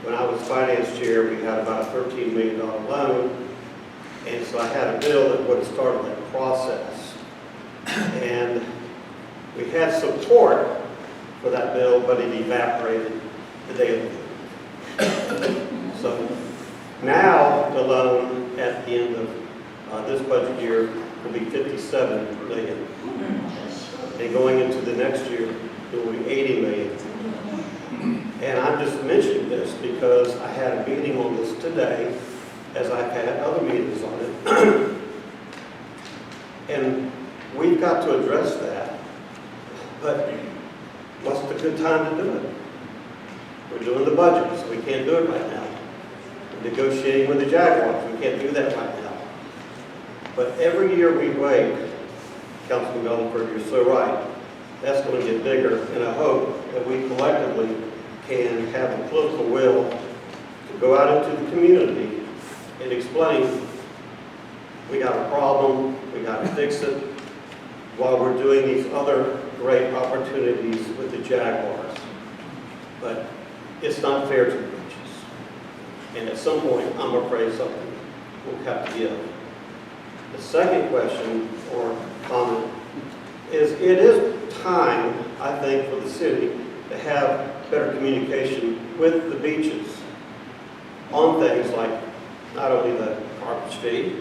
When I was finance chair, we had about a $13 million loan, and so I had a bill that would have started that process. And we had support for that bill, but it evaporated the day of the meeting. So now the loan at the end of this budget year will be $57 million. And going into the next year, it will be $80 million. And I'm just mentioning this because I had a meeting on this today, as I've had other meetings on it. And we've got to address that. But what's the good time to do it? We're doing the budget, so we can't do it right now. We're negotiating with the Jaguars, we can't do that right now. But every year we wait, Councilman Bellenberg, you're so right, that's going to get bigger, and I hope that we collectively can have the political will to go out into the community and explain, we got a problem, we got to fix it, while we're doing these other great opportunities with the Jaguars. But it's not fair to the beaches. And at some point, I'm afraid something will have to give. The second question or comment is, it is time, I think, for the city to have better communication with the beaches on things like not only the garbage fee,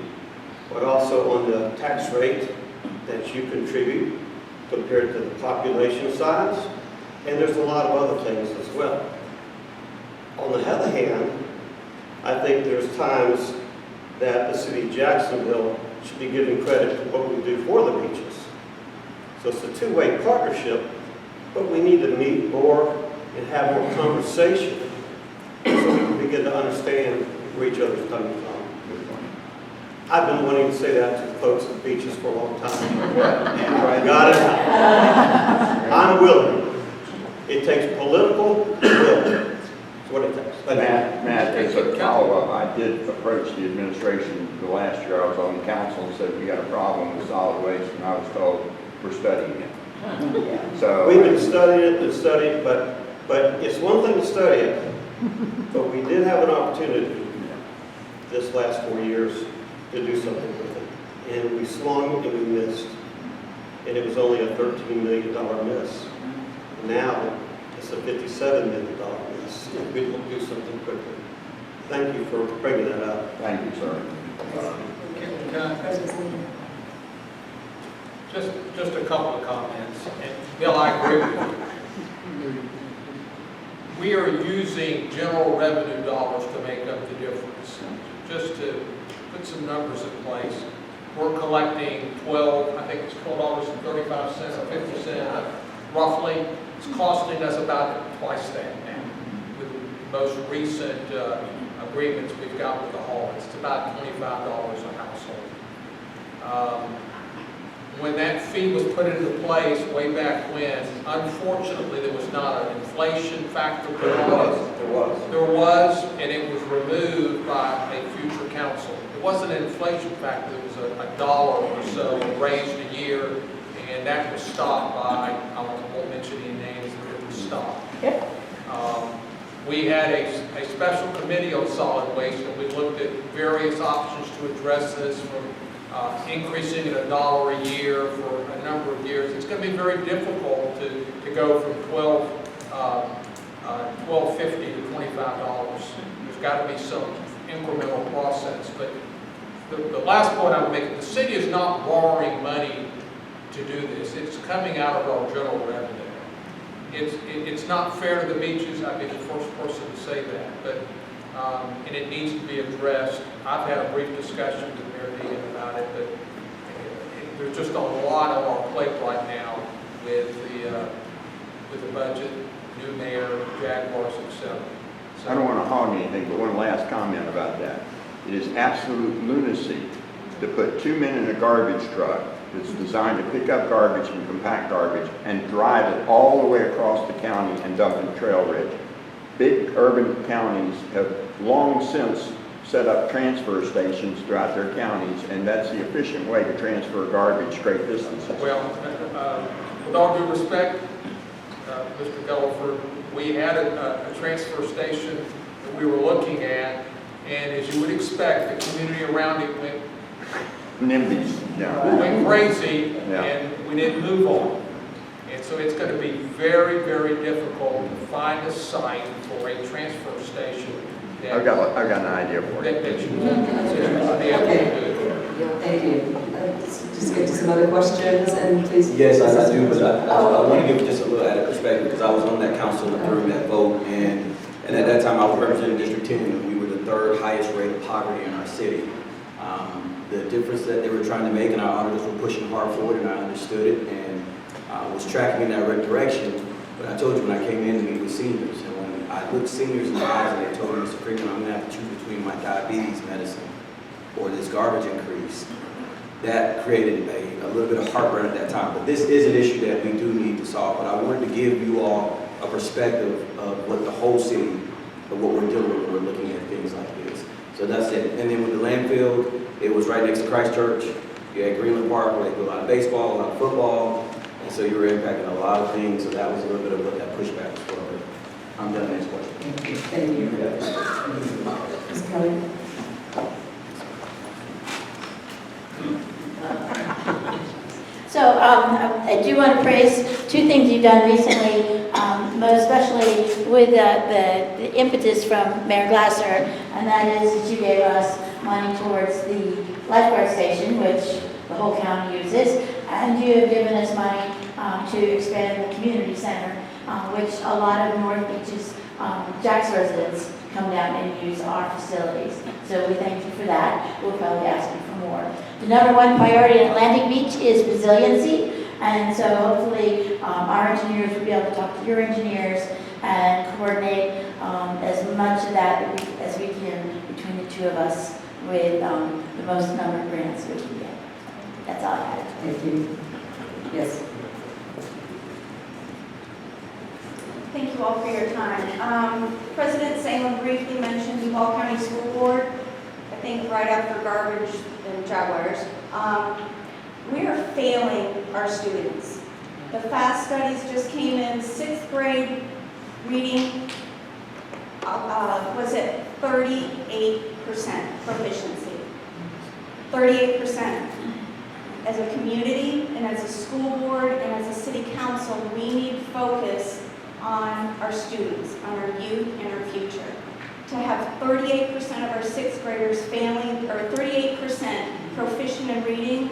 but also on the tax rate that you contribute compared to the population size. And there's a lot of other things as well. On the other hand, I think there's times that the city of Jacksonville should be giving credit to what we do for the beaches. So it's a two-way partnership, but we need to meet more and have more conversation so we can begin to understand where each other's coming from. I've been wanting to say that to folks at the beaches for a long time. Got it? I'm willing. It takes political will. That's what it takes. Matt, as a follow-up, I did approach the administration the last year I was on the council and said, we got a problem with solid waste, and I was told, we're studying it. So we've been studying it, but it's one thing to study it, but we did have an opportunity this last 4 years to do something with it. And we swung and we missed. And it was only a $13 million miss. Now it's a $57 million miss if we don't do something quickly. Thank you for bringing that up. thank you, sir. Just a couple of comments. And Bill, I agree with you. We are using general revenue dollars to make up the difference. Just to put some numbers in place, we're collecting I think it's $12.35 or 50 cents, roughly. It's costing us about twice that now. With the most recent agreements we've got with the Howlands, it's about $25 a household. When that fee was put into place way back when, unfortunately, there was not an inflation factor put on it. There was, and it was removed by a future council. It wasn't an inflation factor, it was a dollar or so raised a year, and that was stopped by, I won't mention any names, but it was stopped. We had a special committee on solid waste, and we looked at various options to address this, from increasing it $1 a year for a number of years. It's going to be very difficult to go from $12.50 to $25. There's got to be some incremental process. But the last point I would make, the city is not borrowing money to to do this. It's coming out of our general revenue. It's not fair to the beaches. I'd be the first person to say that, but and it needs to be addressed. I've had a brief discussion with Mayor Deegan about it, but there's just a lot on our plate right now with the budget, new mayor, Jaguars, etc. I don't want to hog anything, but one last comment about that. It is absolute lunacy to put 2 men in a garbage truck that's designed to pick up garbage and compact garbage and drive it all the way across the county and dump in Trail Ridge. Big urban counties have long since set up transfer stations throughout their counties, and that's the efficient way to transfer garbage great distances. Well, with all due respect, Mr. Gulliford, we had a transfer station that we were looking at, and as you would expect, the community around it went NIMBYs, went crazy, Yeah. and we didn't move on. And so it's going to be very, very difficult to find a site for a transfer station that I've got an idea for you. that you can be able to do. Thank you. Let's just get to some other questions, and please. Yes, I do, but I want to give just a little added perspective, because I was on that council during that vote, and at that time I was representing District 10, and we were the 3rd highest rate of poverty in our city. The difference that they were trying to make, and our auditors were pushing hard for it, and I understood it, and was tracking in that right direction. But I told you when I came in to meet with seniors, and when I looked seniors in the eyes and they told me, Mr. Freeman, I'm going to have to choose between my diabetes medicine or this garbage increase, that created a little bit of heartburn at that time. But this is an issue that we do need to solve. But I wanted to give you all a perspective of what the whole city, of what we're dealing with when we're looking at things like this. So that's it. And then with the landfill, it was right next to Christ Church. You had Greenland Park, where they do a lot of baseball, a lot of football. And so you were impacting a lot of things. So that was a little bit of what that pushback was for. I'm done. Next question. Thank you. Ms. Kelly? So I do want to praise 2 things you've done recently, most especially with the impetus from Mayor Glasser, and that is that you gave us money towards the lifeguard station, which the whole county uses, and you have given us money to expand the community center, which a lot of North Beach's Jack's residents come down and use our facilities. So we thank you for that. We'll probably ask you for more. The number 1 priority in Atlantic Beach is resiliency, and so hopefully our engineers will be able to talk to your engineers and coordinate as much of that as we can between the 2 of us with the most number of grants we can get. That's all I had. Thank you. Yes. Thank you all for your time. President Salem briefly mentioned Duval County School Board, I think right after garbage and Jaguars. We are failing our students. The FAST studies just came in, 6th grade reading, was at 38% proficiency. 38%. As a community and as a school board and as a city council, we need focus on our students, on our youth and our future. To have 38% of our 6th graders failing, or 38% proficient in reading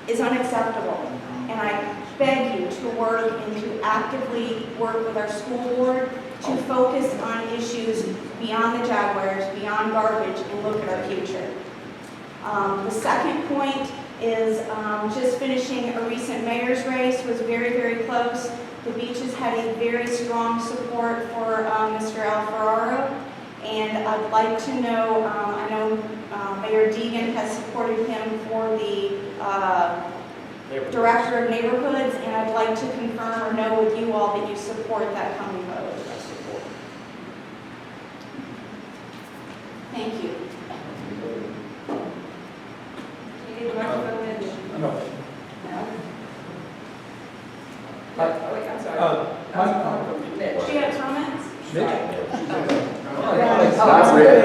is unacceptable. And I beg you to work and to actively work with our school board to focus on issues beyond the Jaguars, beyond garbage, and look at our future. The second point is just finishing a recent mayor's race, was very, very close. The beaches had a very strong support for Mr. Alfararo, and I'd like to know, I know Mayor Deegan has supported him for the Director of Neighborhoods, and I'd like to confirm or know with you all that you support that coming vote. Thank you. You need the microphone, Mitch? No. No? Oh, wait, I'm sorry. Mitch, do you have comments? Not really.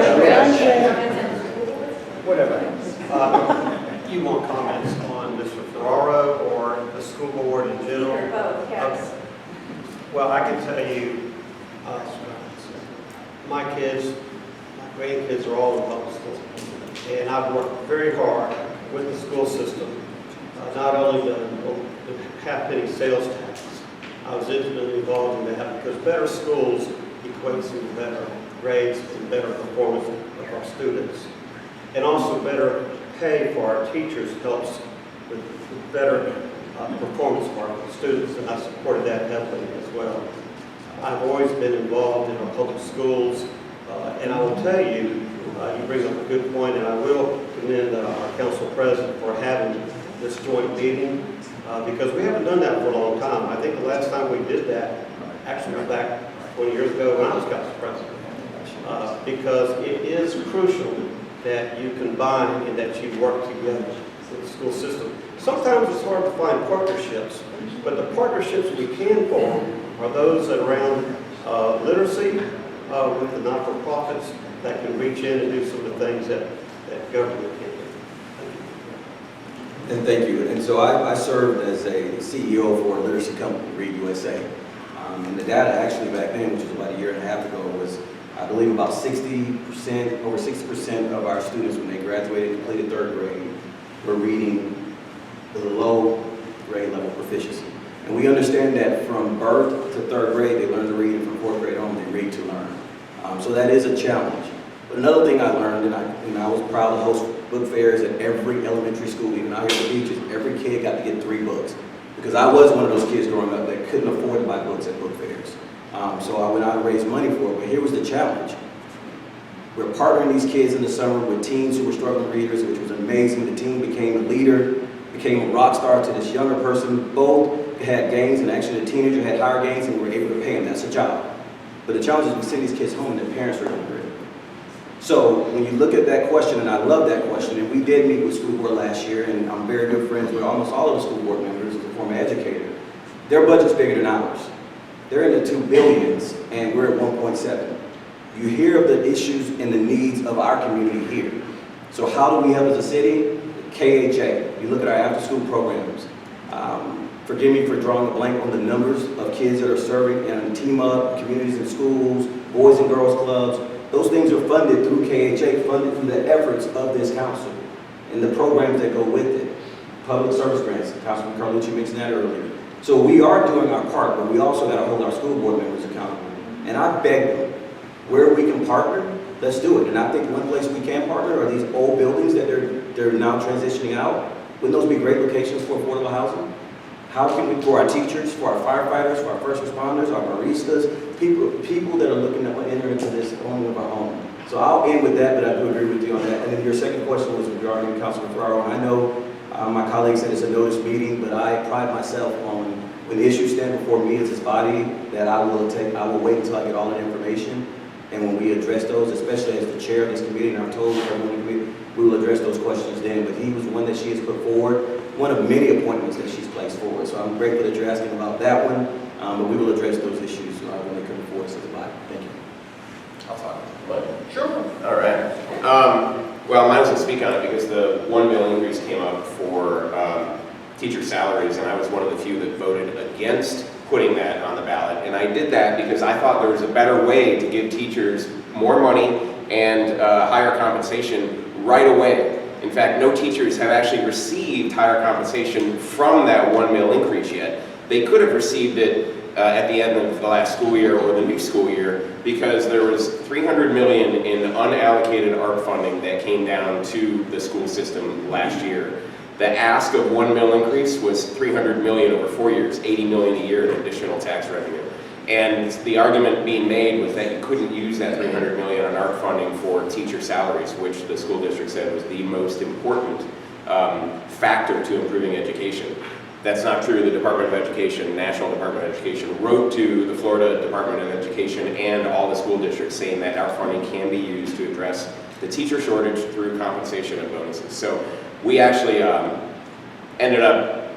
Whatever. You want comments on Mr. Ferraro or the school board in general? Either, both, yes. Okay. Well, I can tell you, my kids, my grandkids are all in public school. And I've worked very hard with the school system, not only to half-penny sales tax. I was intimately involved in that because better schools equates to better grades and better performance of our students. And also better pay for our teachers helps with better performance for our students, and I supported that heavily as well. I've always been involved in our public schools, and I will tell you, you bring up a good point, and I will commend our council president for having this joint meeting, because we haven't done that for a long time. I think the last time we did that actually was back 20 years ago when I was council president, because it is crucial that you combine and that you work together with the school system. Sometimes it's hard to find partnerships, but the partnerships we can form are those around literacy with the not-for-profits that can reach in and do some of the things that government can do. And thank you. And so I served as a CEO for a literacy company, Read USA. And the data actually back then, which was about a year and a half ago, was I believe about 60%, over 60% of our students when they graduated and completed third grade were reading below grade level proficiency. And we understand that from birth to third grade, they learn to read, and from fourth grade on, they read to learn. So that is a challenge. But another thing I learned, and I was proud to host book fairs at every elementary school, even out here at the beaches, every kid got to get 3 books. Because I was one of those kids growing up that couldn't afford to buy books at book fairs. So I went out and raised money for it, but here was the challenge. We're partnering these kids in the summer with teens who were struggling readers, which was amazing. The team became a leader, became a rock star to this younger person. Both had gains, and actually the teenager had higher gains, and we were able to pay them. That's a job. But the challenge is we send these kids home and their parents are hungry. So when you look at that question, and I love that question, and we did meet with school board last year, and I'm very good friends with almost all of the school board members as a former educator. Their budget's bigger than ours. They're in the 2 billions, and we're at 1.7. You hear of the issues and the needs of our community here. So how do we help as a city? KHA. You look at our after-school programs. Forgive me for drawing a blank on the numbers of kids that are serving in Team Up, communities and schools, Boys and Girls Clubs. Those things are funded through KHA, funded through the efforts of this council and the programs that go with it. Public service grants, Councilman Carlucci mentioned that earlier. So we are doing our part, but we also got to hold our school board members accountable. And I beg them, where we can partner, let's do it. And I think one place we can partner are these old buildings that they're now transitioning out. Wouldn't those be great locations for affordable housing? How can we, for our teachers, for our firefighters, for our first responders, our baristas, people that are looking to enter into this owning of our home. So I'll end with that, but I do agree with you on that. And then your second question was regarding Councilman Ferraro. I know my colleague said it's a notice meeting, but I pride myself on when the issues stand before me as this body, that I will wait until I get all the information. And when we address those, especially as the chair of this committee, and I've told everyone in the committee, we will address those questions then. But he was one that she has put forward, one of many appointments that she's placed forward. So I'm grateful that you're asking about that one, but we will address those issues when they come forward as a body. Thank you. I'll talk. Sure. All right. Well, I might as well speak on it because the $1 million increase came up for teacher salaries, and I was one of the few that voted against putting that on the ballot. And I did that because I thought there was a better way to give teachers more money and higher compensation right away. In fact, no teachers have actually received higher compensation from that $1 million increase yet. They could have received it at the end of the last school year or the new school year, because there was $300 million in unallocated ARP funding that came down to the school system last year. The ask of $1 million increase was $300 million over 4 years, $80 million a year in additional tax revenue. And the argument being made was that you couldn't use that $300 million on ARP funding for teacher salaries, which the school district said was the most important factor to improving education. That's not true. The Department of Education, National Department of Education, wrote to the Florida Department of Education and all the school districts saying that our funding can be used to address the teacher shortage through compensation and bonuses. So we actually ended up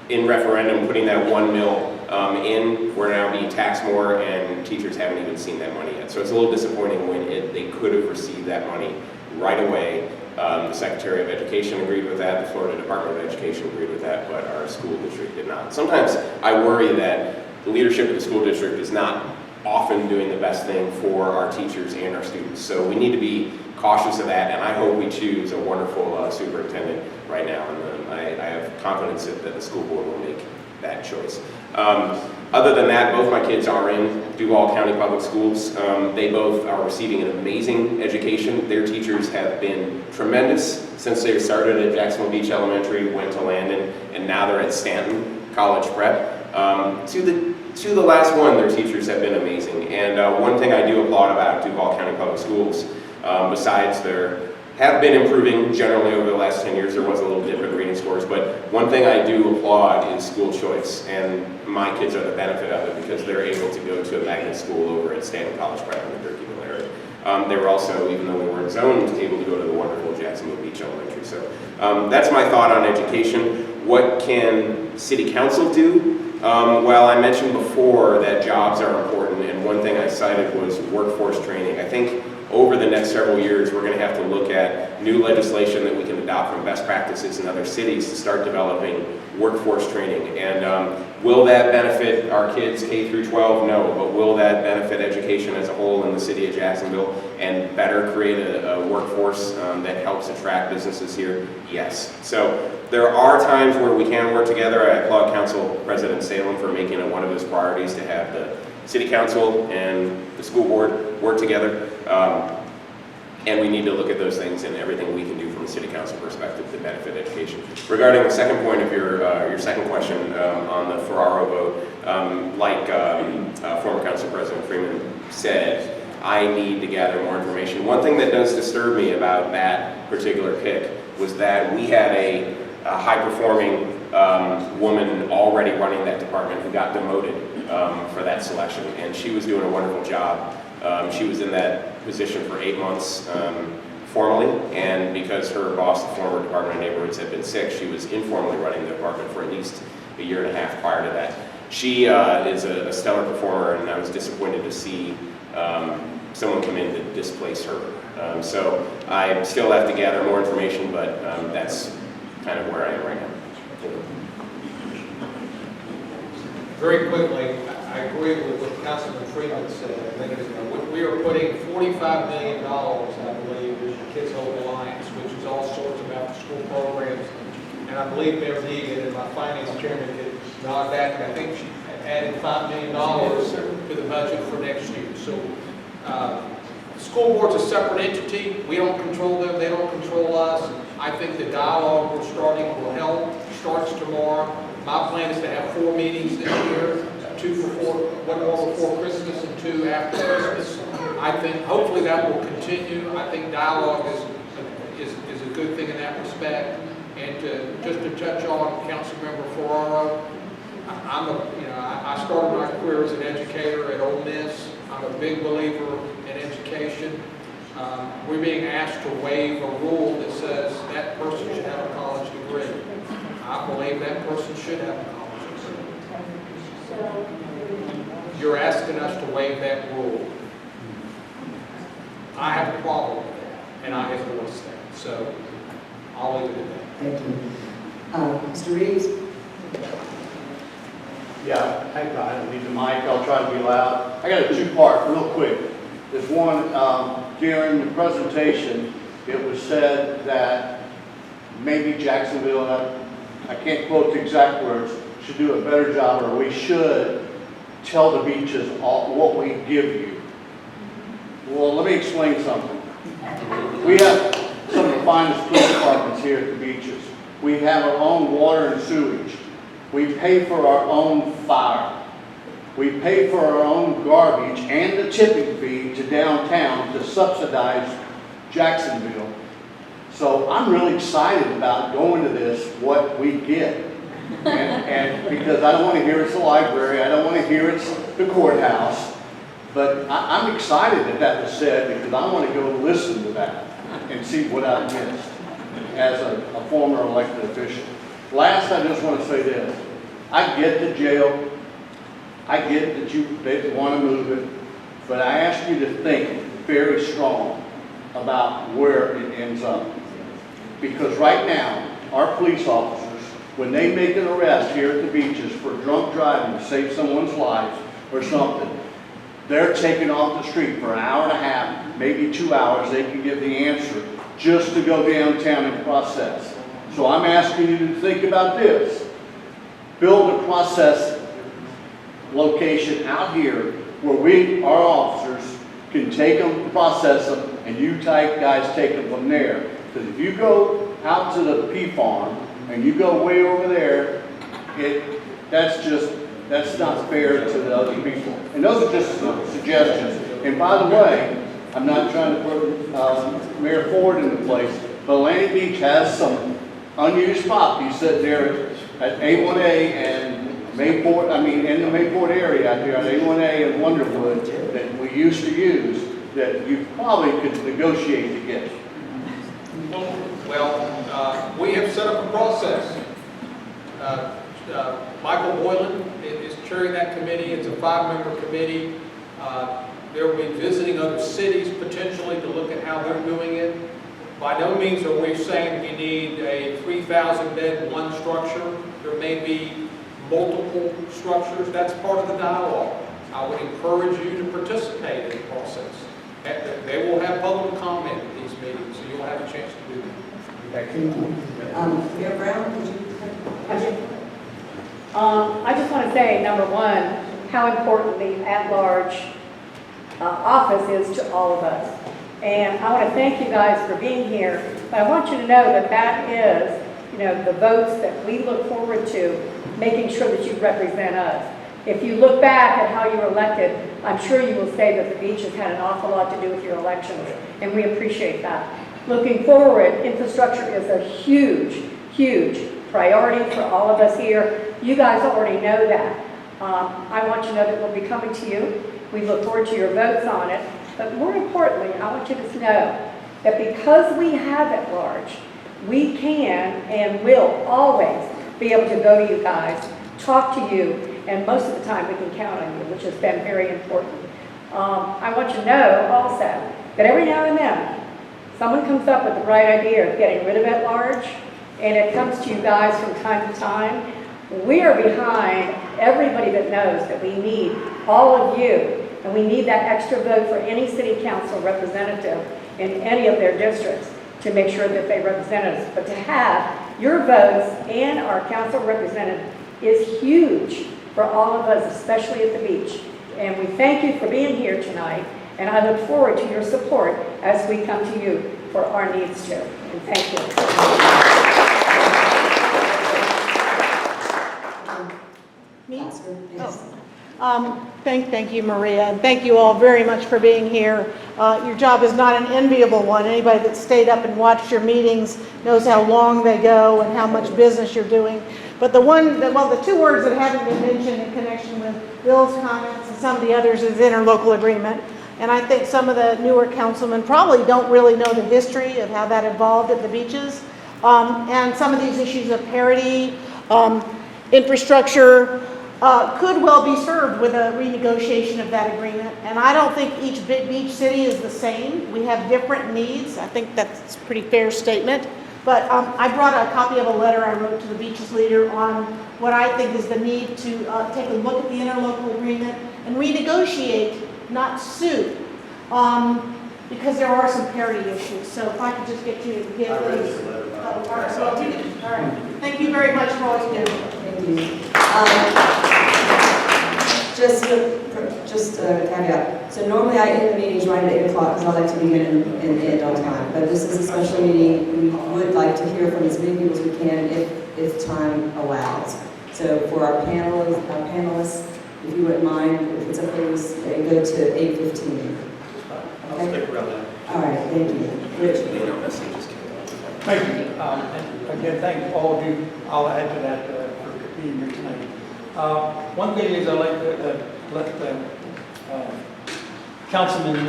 in referendum putting that $1 million in. We're now being taxed more, and teachers haven't even seen that money yet. So it's a little disappointing when they could have received that money right away. The Secretary of Education agreed with that, the Florida Department of Education agreed with that, but our school district did not. Sometimes I worry that the leadership of the school district is not often doing the best thing for our teachers and our students. So we need to be cautious of that, and I hope we choose a wonderful superintendent right now, and I have confidence that the school board will make bad choice. Other than that, both my kids are in Duval County Public Schools. They both are receiving an amazing education. Their teachers have been tremendous since they started at Jacksonville Beach Elementary, went to Landon, and now they're at Stanton College Prep. To the last one, their teachers have been amazing. And one thing I do applaud about Duval County Public Schools, besides their have been improving generally over the last 10 years. There was a little dip in reading scores, but one thing I do applaud is school choice, and my kids are the benefit of it because they're able to go to a magnet school over at Stanton College Prep in the Durkeeville area. They were also, even though we weren't zoned, able to go to the wonderful Jacksonville Beach Elementary. So that's my thought on education. What can City Council do? Well, I mentioned before that jobs are important, and one thing I cited was workforce training. I think over the next several years, we're going to have to look at new legislation that we can adopt from best practices in other cities to start developing workforce training. And will that benefit our kids K through 12? No, but will that benefit education as a whole in the city of Jacksonville and better create a workforce that helps attract businesses here? Yes. So there are times where we can work together. I applaud Council President Salem for making it one of his priorities to have the City Council and the school board work together. And we need to look at those things and everything we can do from a City Council perspective to benefit education. Regarding the second point of your second question on the Ferraro vote, like former Council President Freeman said, I need to gather more information. One thing that does disturb me about that particular pick was that we had a high-performing woman already running that department who got demoted for that selection, and she was doing a wonderful job. She was in that position for 8 months formally, and because her boss, the former Department of Neighborhoods, had been sick, she was informally running the department for at least a year and a half prior to that. She is a stellar performer, and I was disappointed to see someone come in to displace her. So I still have to gather more information, but that's kind of where I am right now. Very quickly, I agree with what Councilman Freeman said a minute ago. We are putting $45 million, I believe, in the Kids Hope Alliance, which is all sorts of after-school programs. And I believe Mayor Deegan and my finance chairman could nod back. I think she added $5 million to the budget for next year. So the school board's a separate entity. We don't control them. They don't control us. I think the dialogue we're starting will help. Starts tomorrow. My plan is to have 4 meetings this year, 1 more before Christmas and 2 after Christmas. I think hopefully that will continue. I think dialogue is a good thing in that respect. And just to touch on Councilmember Ferraro, I started my career as an educator at Ole Miss. I'm a big believer in education. We're being asked to waive a rule that says that person should have a college degree. I believe that person should have a college degree. You're asking us to waive that rule. I have a problem with that, and I have voiced that. So I'll leave it at that. Thank you. Mr. Reeves? Yeah, I don't need the mic. I'll try to be loud. I got a 2-part real quick. There's one, during the presentation, it was said that maybe Jacksonville, I can't quote the exact words, should do a better job, or we should tell the beaches what we give you. Well, let me explain something. We have some of the finest police departments here at the beaches. We have our own water and sewage. We pay for our own fire. We pay for our own garbage and the tipping fee to downtown to subsidize Jacksonville. So I'm really excited about going to this, what we get. And because I don't want to hear it's the library, I don't want to hear it's the courthouse, but I'm excited that was said because I want to go listen to that and see what I missed as a former elected official. Last, I just want to say this. I get the jail. I get that they want to move it, but I ask you to think very strong about where it ends up. Because right now, our police officers, when they make an arrest here at the beaches for drunk driving to save someone's life or something, they're taken off the street for an hour and a half, maybe 2 hours. They can give the answer just to go downtown and process. So I'm asking you to think about this. build a process location out here where our officers can take them, process them, and you guys take them from there. Because if you go out to the pea farm and you go way over there, that's not fair to the other people. And those are just suggestions. And by the way, I'm not trying to put Mayor Ford in the place, but Atlantic Beach has some unused property sitting there at A1A and Mayport, in the Mayport area out there at A1A and Wonderwood that we used to use that you probably could negotiate to get. Well, we have set up a process. Michael Boylan is chairing that committee. It's a 5-member committee. They will be visiting other cities potentially to look at how they're doing it. By no means are we saying we need a 3,000-bed one structure. There may be multiple structures. That's part of the dialogue. I would encourage you to participate in the process. They will have public comment at these meetings, so you'll have a chance to do that. Thank you. Mayor Brown, would you? I just want to say, number one, how important the at-large office is to all of us. And I want to thank you guys for being here, but I want you to know that that is, the votes that we look forward to, making sure that you represent us. If you look back at how you were elected, I'm sure you will say that the beach has had an awful lot to do with your elections, and we appreciate that. Looking forward, infrastructure is a huge, huge priority for all of us here. You guys already know that. I want you to know that we'll be coming to you. We look forward to your votes on it. But more importantly, I want you to know that because we have at large, we can and will always be able to go to you guys, talk to you, and most of the time we can count on you, which has been very important. I want you to know also that every now and then, someone comes up with the bright idea of getting rid of at-large, and it comes to you guys from time to time. We are behind everybody that knows that we need all of you, and we need that extra vote for any city council representative in any of their districts to make sure that they represent us. But to have your votes and our council representative is huge for all of us, especially at the beach. And we thank you for being here tonight, and I look forward to your support as we come to you for our needs too. And thank you. Me? Yes. Thank you, Maria, and thank you all very much for being here. Your job is not an enviable one. Anybody that stayed up and watched your meetings knows how long they go and how much business you're doing. But the two words that haven't been mentioned in connection with Bill's comments and some of the others is interlocal agreement. And I think some of the newer councilmen probably don't really know the history of how that evolved at the beaches. And some of these issues of parity, infrastructure, could well be served with a renegotiation of that agreement. And I don't think each beach city is the same. We have different needs. I think that's a pretty fair statement. But I brought a copy of a letter I wrote to the beaches leader on what I think is the need to take a look at the interlocal agreement and renegotiate, not sue, because there are some parity issues. So if I could just get you to give those. All right. Thank you very much for all you do. Thank you. Just a caveat. So normally I end the meetings right at 8 o'clock because I like to begin and end on time. But this is a special meeting. We would like to hear from as many people as we can if time allows. So for our panelists, if you wouldn't mind, if it's okay, we go to 8:15. I'll stick around that. All right, thank you. Rich. Thank you. And again, thank all of you. I'll add to that for being here tonight. One thing is I'd like to let Councilman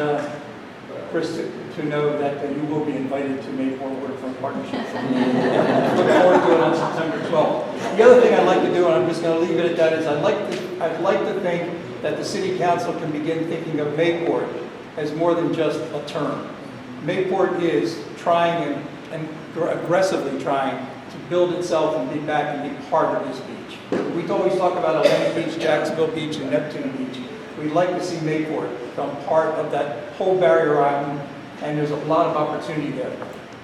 Chris to know that you will be invited to Mayport Waterfront Partnership. Look forward to it on September 12th. The other thing I'd like to do, and I'm just going to leave it at that, is I'd like to think that the City Council can begin thinking of Mayport as more than just a term. Mayport is trying and aggressively trying to build itself and be back and be part of this beach. We always talk about Atlantic Beach, Jacksonville Beach, and Neptune Beach. We'd like to see Mayport become part of that whole barrier island, and there's a lot of opportunity there.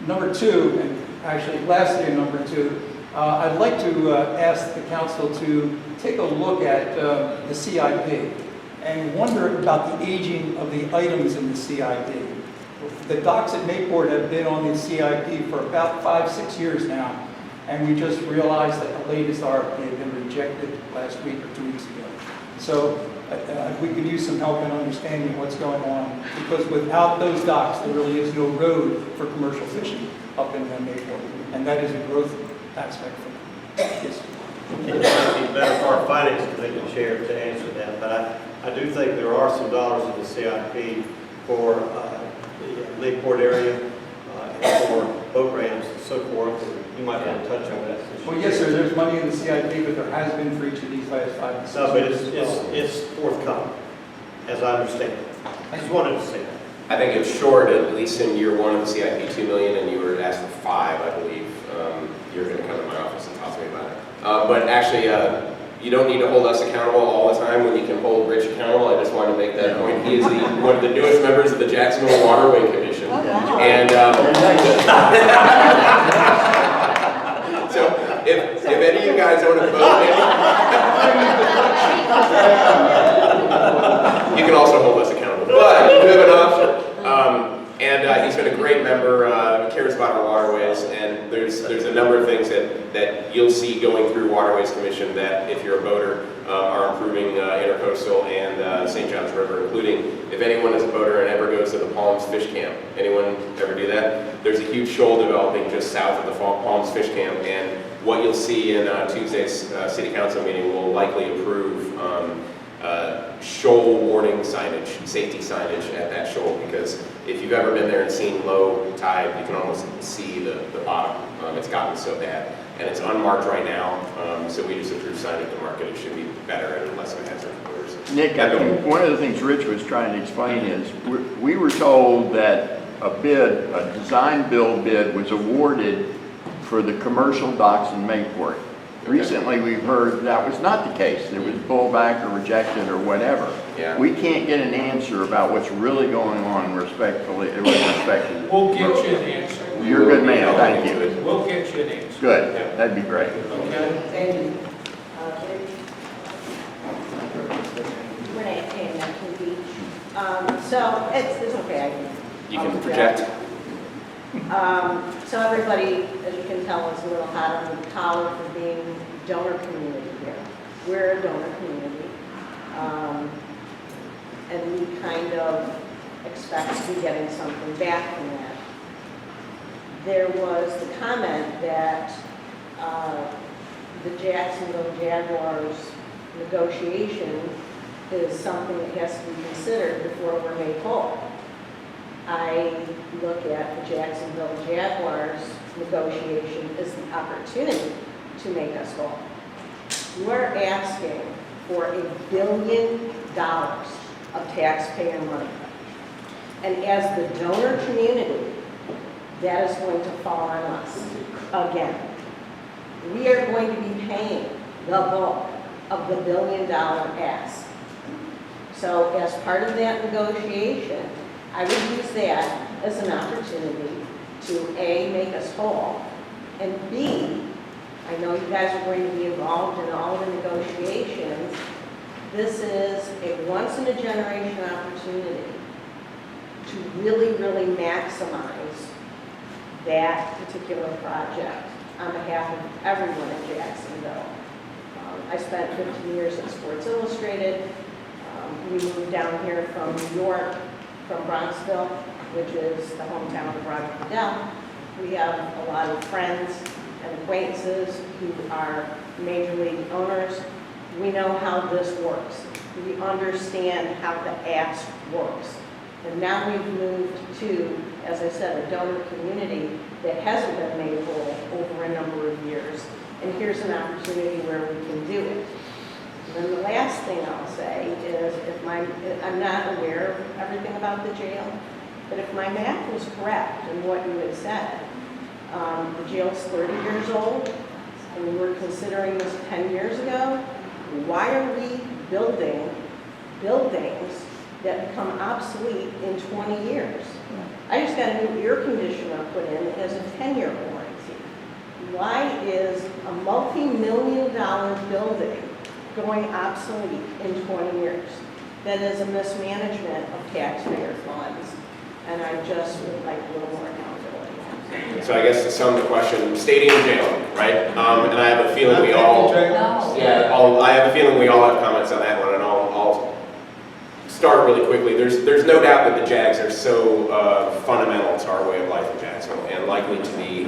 Number two, and actually lastly in number two, I'd like to ask the council to take a look at the CIP and wonder about the aging of the items in the CIP. The docks at Mayport have been on the CIP for about 5-6 years now, and we just realized that the latest RFP had been rejected last week or 2 weeks ago. So we could use some help in understanding what's going on, because without those docks, there really is no road for commercial fishing up in Mayport, and that is a growth aspect for them. Yes. It might be better for our finance committee chair to answer that, but I do think there are some dollars in the CIP for the Mayport area and for boat ramps and so forth. And you might want to touch on that. Well, yes, sir, there's money in the CIP, but there has been for each of these last 5 to 6 No, but years. it's forthcoming, as I understand it. I just wanted to say that. I think it's short, at least in year one of the CIP, $2 million, and you were asked for 5, I believe. You're going to come to my office and talk to me about it. But actually, you don't need to hold us accountable all the time when you can hold Rich accountable. I just wanted to make that point. He is one of the newest members of the Jacksonville Waterway Commission. And so if any of you guys own a boat, you can also hold us accountable. But you have an option. And he's been a great member, cares about our waterways, and there's a number of things that you'll see going through Waterways Commission that, if you're a boater, are improving Intercoastal and St. John's River, including if anyone is a boater and ever goes to the Palms Fish Camp. Anyone ever do that? There's a huge shoal developing just south of the Palms Fish Camp, and what you'll see in Tuesday's City Council meeting will likely approve shoal warning signage, safety signage at that shoal, because if you've ever been there and seen low tide, you can almost see the bottom. It's gotten so bad. And it's unmarked right now, so we just approved signage to market. It should be better and less of a hazard for boaters. Nick, I think one of the things Rich was trying to explain is we were told that a design build bid was awarded for the commercial docks in Mayport. Recently, we've heard that was not the case. It was pulled back or rejected or whatever. Yeah. We can't get an answer about what's really going on respectfully. We'll get you an answer. You're a good man, thank you. We'll get you an answer. Good, that'd be great. Okay? Thank you. Renee, hey, that can be. So it's okay. You can project. So everybody, as you can tell, is a little hot under the collar for being a donor community here. We're a donor community. And we kind of expect to be getting something back from that. There was the comment that the Jacksonville Jaguars negotiation is something that has to be considered before we're made whole. I look at the Jacksonville Jaguars negotiation as the opportunity to make us whole. We're asking for $1 billion of taxpayer money. And as the donor community, that is going to fall on us again. We are going to be paying the bulk of the $1 billion ask. So as part of that negotiation, I would use that as an opportunity to A, make us whole, and B, I know you guys are going to be involved in all the negotiations. This is a once-in-a-generation opportunity to really, really maximize that particular project on behalf of everyone in Jacksonville. I spent 15 years at Sports Illustrated. We moved down here from New York, from Bronxville, which is the hometown of Roger Goodell. We have a lot of friends and acquaintances who are major league owners. We know how this works. We understand how the ask works. And now we've moved to, as I said, a donor community that hasn't been made whole over a number of years. And here's an opportunity where we can do it. And then the last thing I'll say is, I'm not aware of everything about the jail, but if my math was correct in what you had said, the jail's 30 years old, and we were considering this 10 years ago. Why are we building buildings that become obsolete in 20 years? I just got a new air conditioner put in that has a 10-year warranty. Why is a multi-million-dollar building going obsolete in 20 years? That is a mismanagement of taxpayer funds, and I just would like a little more accountability. So I guess to sum the question, stadium jail, right? And I have a feeling we all, I have a feeling we all have comments on that one, and I'll start really quickly. There's no doubt that the Jags are so fundamental to our way of life in Jacksonville, and likely to be,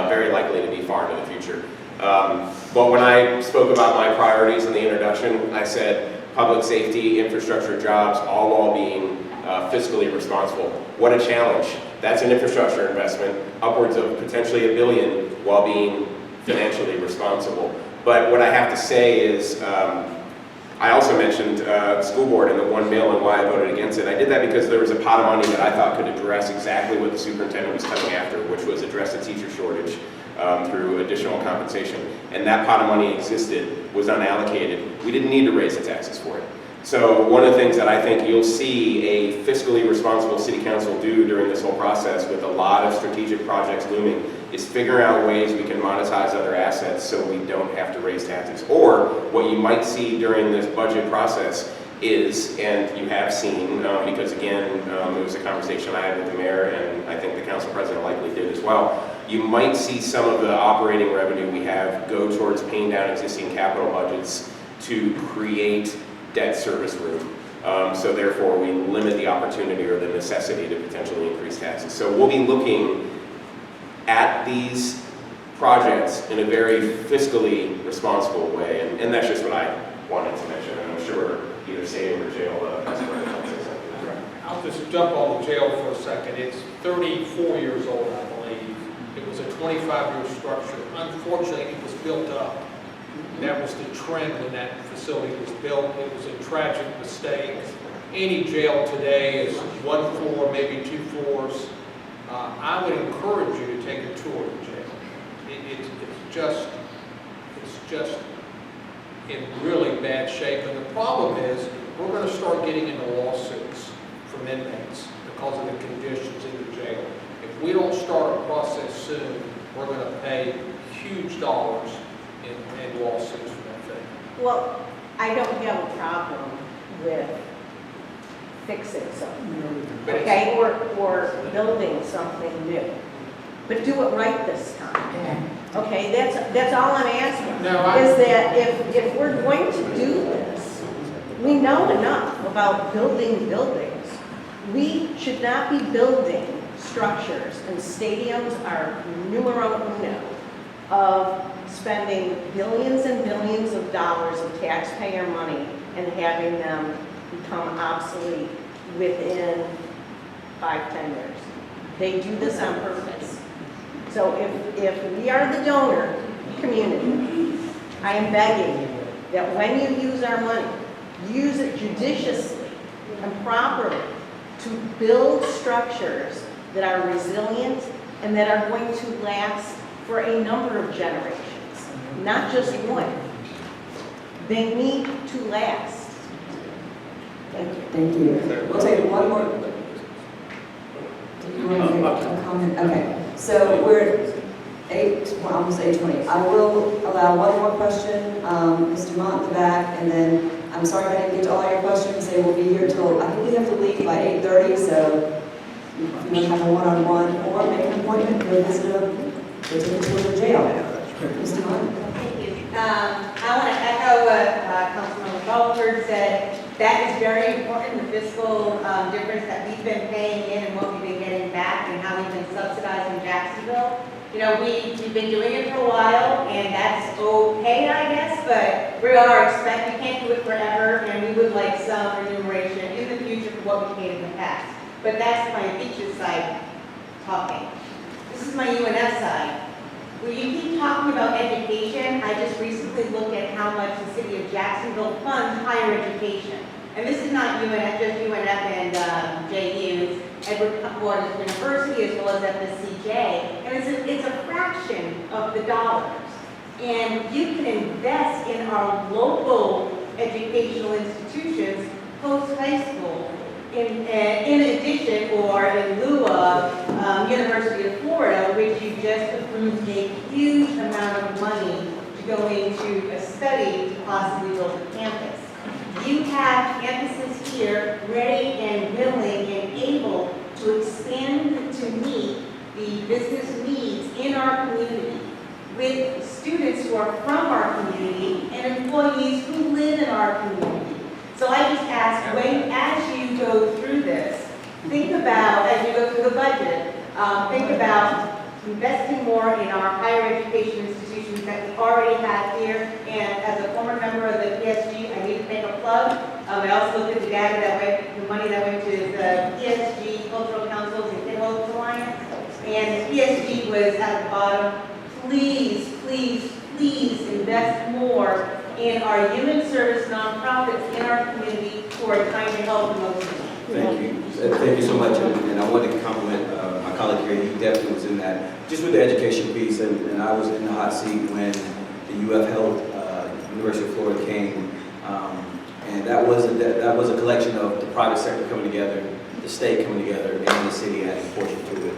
very likely to be far into the future. But when I spoke about my priorities in the introduction, I said public safety, infrastructure, jobs, all while being fiscally responsible. What a challenge. That's an infrastructure investment, upwards of potentially $1 billion, while being financially responsible. But what I have to say is, I also mentioned school board and the one bill and why I voted against it. I did that because there was a pot of money that I thought could address exactly what the superintendent was coming after, which was address the teacher shortage through additional compensation. And that pot of money existed, was unallocated. We didn't need to raise the taxes for it. So one of the things that I think you'll see a fiscally responsible city council do during this whole process, with a lot of strategic projects looming, is figure out ways we can monetize other assets so we don't have to raise taxes. Or what you might see during this budget process is, and you have seen, because again, it was a conversation I had with the mayor, and I think the council president likely did as well, you might see some of the operating revenue we have go towards paying down existing capital budgets to create debt service room. So therefore, we limit the opportunity or the necessity to potentially increase taxes. So we'll be looking at these projects in a very fiscally responsible way, and that's just what I wanted to mention. And I'm sure either stadium or jail President will say something. I'll just jump on the jail for a second. It's 34 years old, I believe. It was a 25-year structure. Unfortunately, it was built up. That was the trend when that facility was built. It was a tragic mistake. Any jail today is 1 floor, maybe 2 floors. I would encourage you to take a tour of the jail. It's just in really bad shape. And the problem is, we're going to start getting into lawsuits from inmates because of the conditions in the jail. If we don't start a process soon, we're going to pay huge dollars in lawsuits for that thing. Well, I don't have a problem with fixing something, okay, or building something new, but do it right this time. Okay, that's all I'm asking. Is that if we're going to do this, we know enough about building buildings. We should not be building structures, and stadiums are numero uno of spending billions and billions of dollars of taxpayer money and having them become obsolete within 5-10 years. They do this on purpose. So if we are the donor community, I am begging you that when you use our money, use it judiciously and properly to build structures that are resilient and that are going to last for a number of generations. Not just one. They need to last. Thank you. Thank you. We'll take one more. Did you want to make a comment? Okay. So we're almost 8:20. I will allow one more question. Mr. Mott in the back, and then I'm sorry if I didn't get to all your questions. They will be here till, I think we have to leave by 8:30. So if you want to have a one-on-one or make an appointment, go visit them. Go take a tour of the jail. Mr. Mott. I want to echo what Councilmember Goldberg said. That is very important, the fiscal difference that we've been paying in and what we've been getting back and how we've been subsidizing Jacksonville. You know, we've been doing it for a while, and that's okay, I guess, but we can't do it forever, and we would like some remuneration in the future for what we paid in the past. But that's my feature side talking. This is my UNF side. When you keep talking about education, I just recently looked at how much the city of Jacksonville funds higher education. And this is not UNF, just UNF and JU, Edward Wharton University, as well as FSCJ. And it's a fraction of the dollars. And you can invest in our local educational institutions post-high school in addition or in lieu of University of Florida, which you just approved a huge amount of money to go into a study to possibly build a campus. You have campuses here ready and willing and able to expand to meet the business needs in our community with students who are from our community and employees who live in our community. So I just ask, as you go through this, think about, as you go through the budget, think about investing more in our higher education institutions that we already have here. And as a former member of the PSG, I need to make a plug. I also looked at the data that went, the money that went to the PSG, Cultural Councils, and Kid Hopes Alliance. And the PSG was at the bottom. Please, please, please invest more in our human service nonprofits in our community who are trying to help the most. Thank you. Thank you so much. And I wanted to compliment my colleague here. He definitely was in that. Just with the education piece, and I was in the hot seat when the UF Health, University of Florida came. And that was a collection of the private sector coming together, the state coming together, and the city adding a portion to it,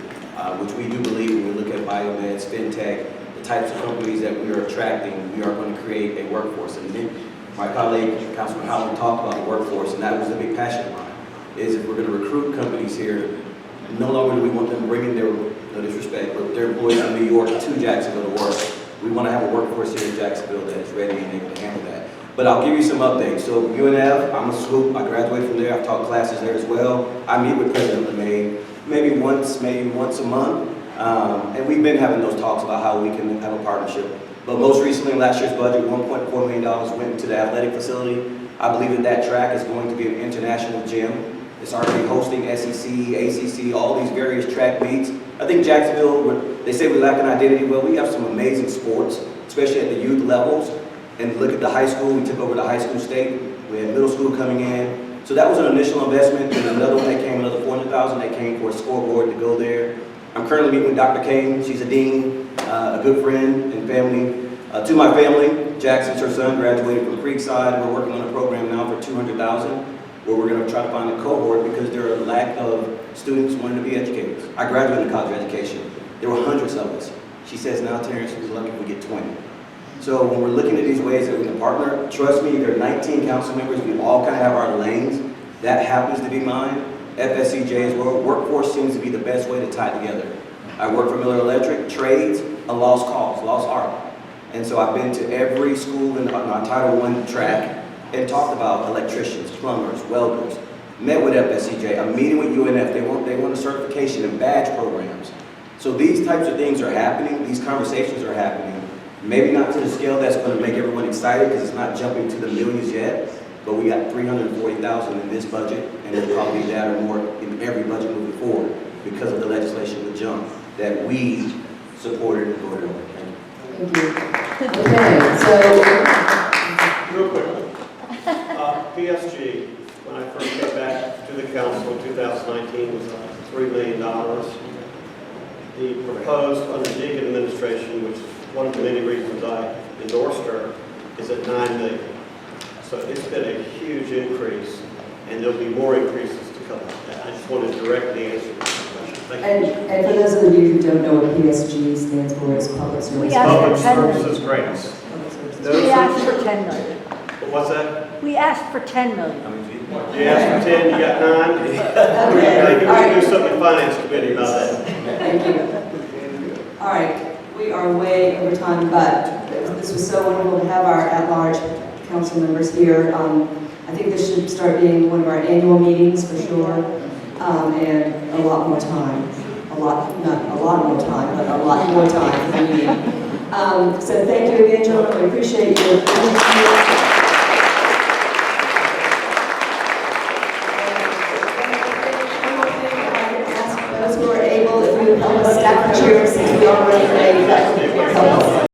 which we do believe when we look at biomeds, fintech, the types of companies that we are attracting, we are going to create a workforce. And then my colleague, Councilman Howland, talked about the workforce, and that was the big passion of mine, is if we're going to recruit companies here, no longer do we want them bringing their, no disrespect, but their employees from New York to Jacksonville to work. We want to have a workforce here in Jacksonville that is ready and able to handle that. But I'll give you some updates. So UNF, I'm a swoop. I graduated from there. I've taught classes there as well. I meet with President LeMay maybe once a month. And we've been having those talks about how we can have a partnership. But most recently, in last year's budget, $1.4 million went into the athletic facility. I believe that that track is going to be an international gym. It's already hosting SEC, ACC, all these various track meets. I think Jacksonville, they say we lack an identity. Well, we have some amazing sports, especially at the youth levels. And look at the high school, we took over the high school state. We had middle school coming in. So that was an initial investment. And another one that came, another $400,000 that came for a scoreboard to go there. I'm currently meeting with Dr. Kane. She's a dean, a good friend and family. To my family, Jackson's her son, graduated from Creekside. We're working on a program now for $200,000 where we're going to try to find a cohort because there are a lack of students wanting to be educators. I graduated in college education. There were hundreds of us. She says now, Terrance, we're lucky if we get 20. So when we're looking at these ways that we can partner, trust me, there are 19 council members. We all kind of have our lanes. That happens to be mine. FSCJ as well. Workforce seems to be the best way to tie together. I work for Miller Electric, trades, a lost cause, lost art. And so I've been to every school in our Title I track and talked about electricians, plumbers, welders, met with FSCJ, I'm meeting with UNF, they want a certification and badge programs. So these types of things are happening, these conversations are happening, maybe not to the scale that's going to make everyone excited because it's not jumping to the millions yet, but we got $340,000 in this budget, and it'll probably be that or more in every budget moving forward because of the legislation with jump that we supported and voted on. Thank you. Okay, so Real quick. PSG, when I first came back to the council in 2019, was $3 million. The proposed under Deegan administration, which is one of the many reasons I endorsed her, is at $9 million. So it's been a huge increase, and there'll be more increases to come. I just wanted to directly answer that question. Thank you. and for those of you who don't know what PSG stands for, is Public Service. Public Services Grants. We asked for 10 million. What's that? We asked for 10 million. You asked for 10, you got 9. Maybe we can do something in Finance Committee about that. Thank you. All right, we are way over time, but this was so wonderful to have our at-large council members here. I think this should start being one of our annual meetings for sure, and a lot more time. Not a lot more time, but a lot more time for the meeting. So thank you again, gentlemen. We appreciate you.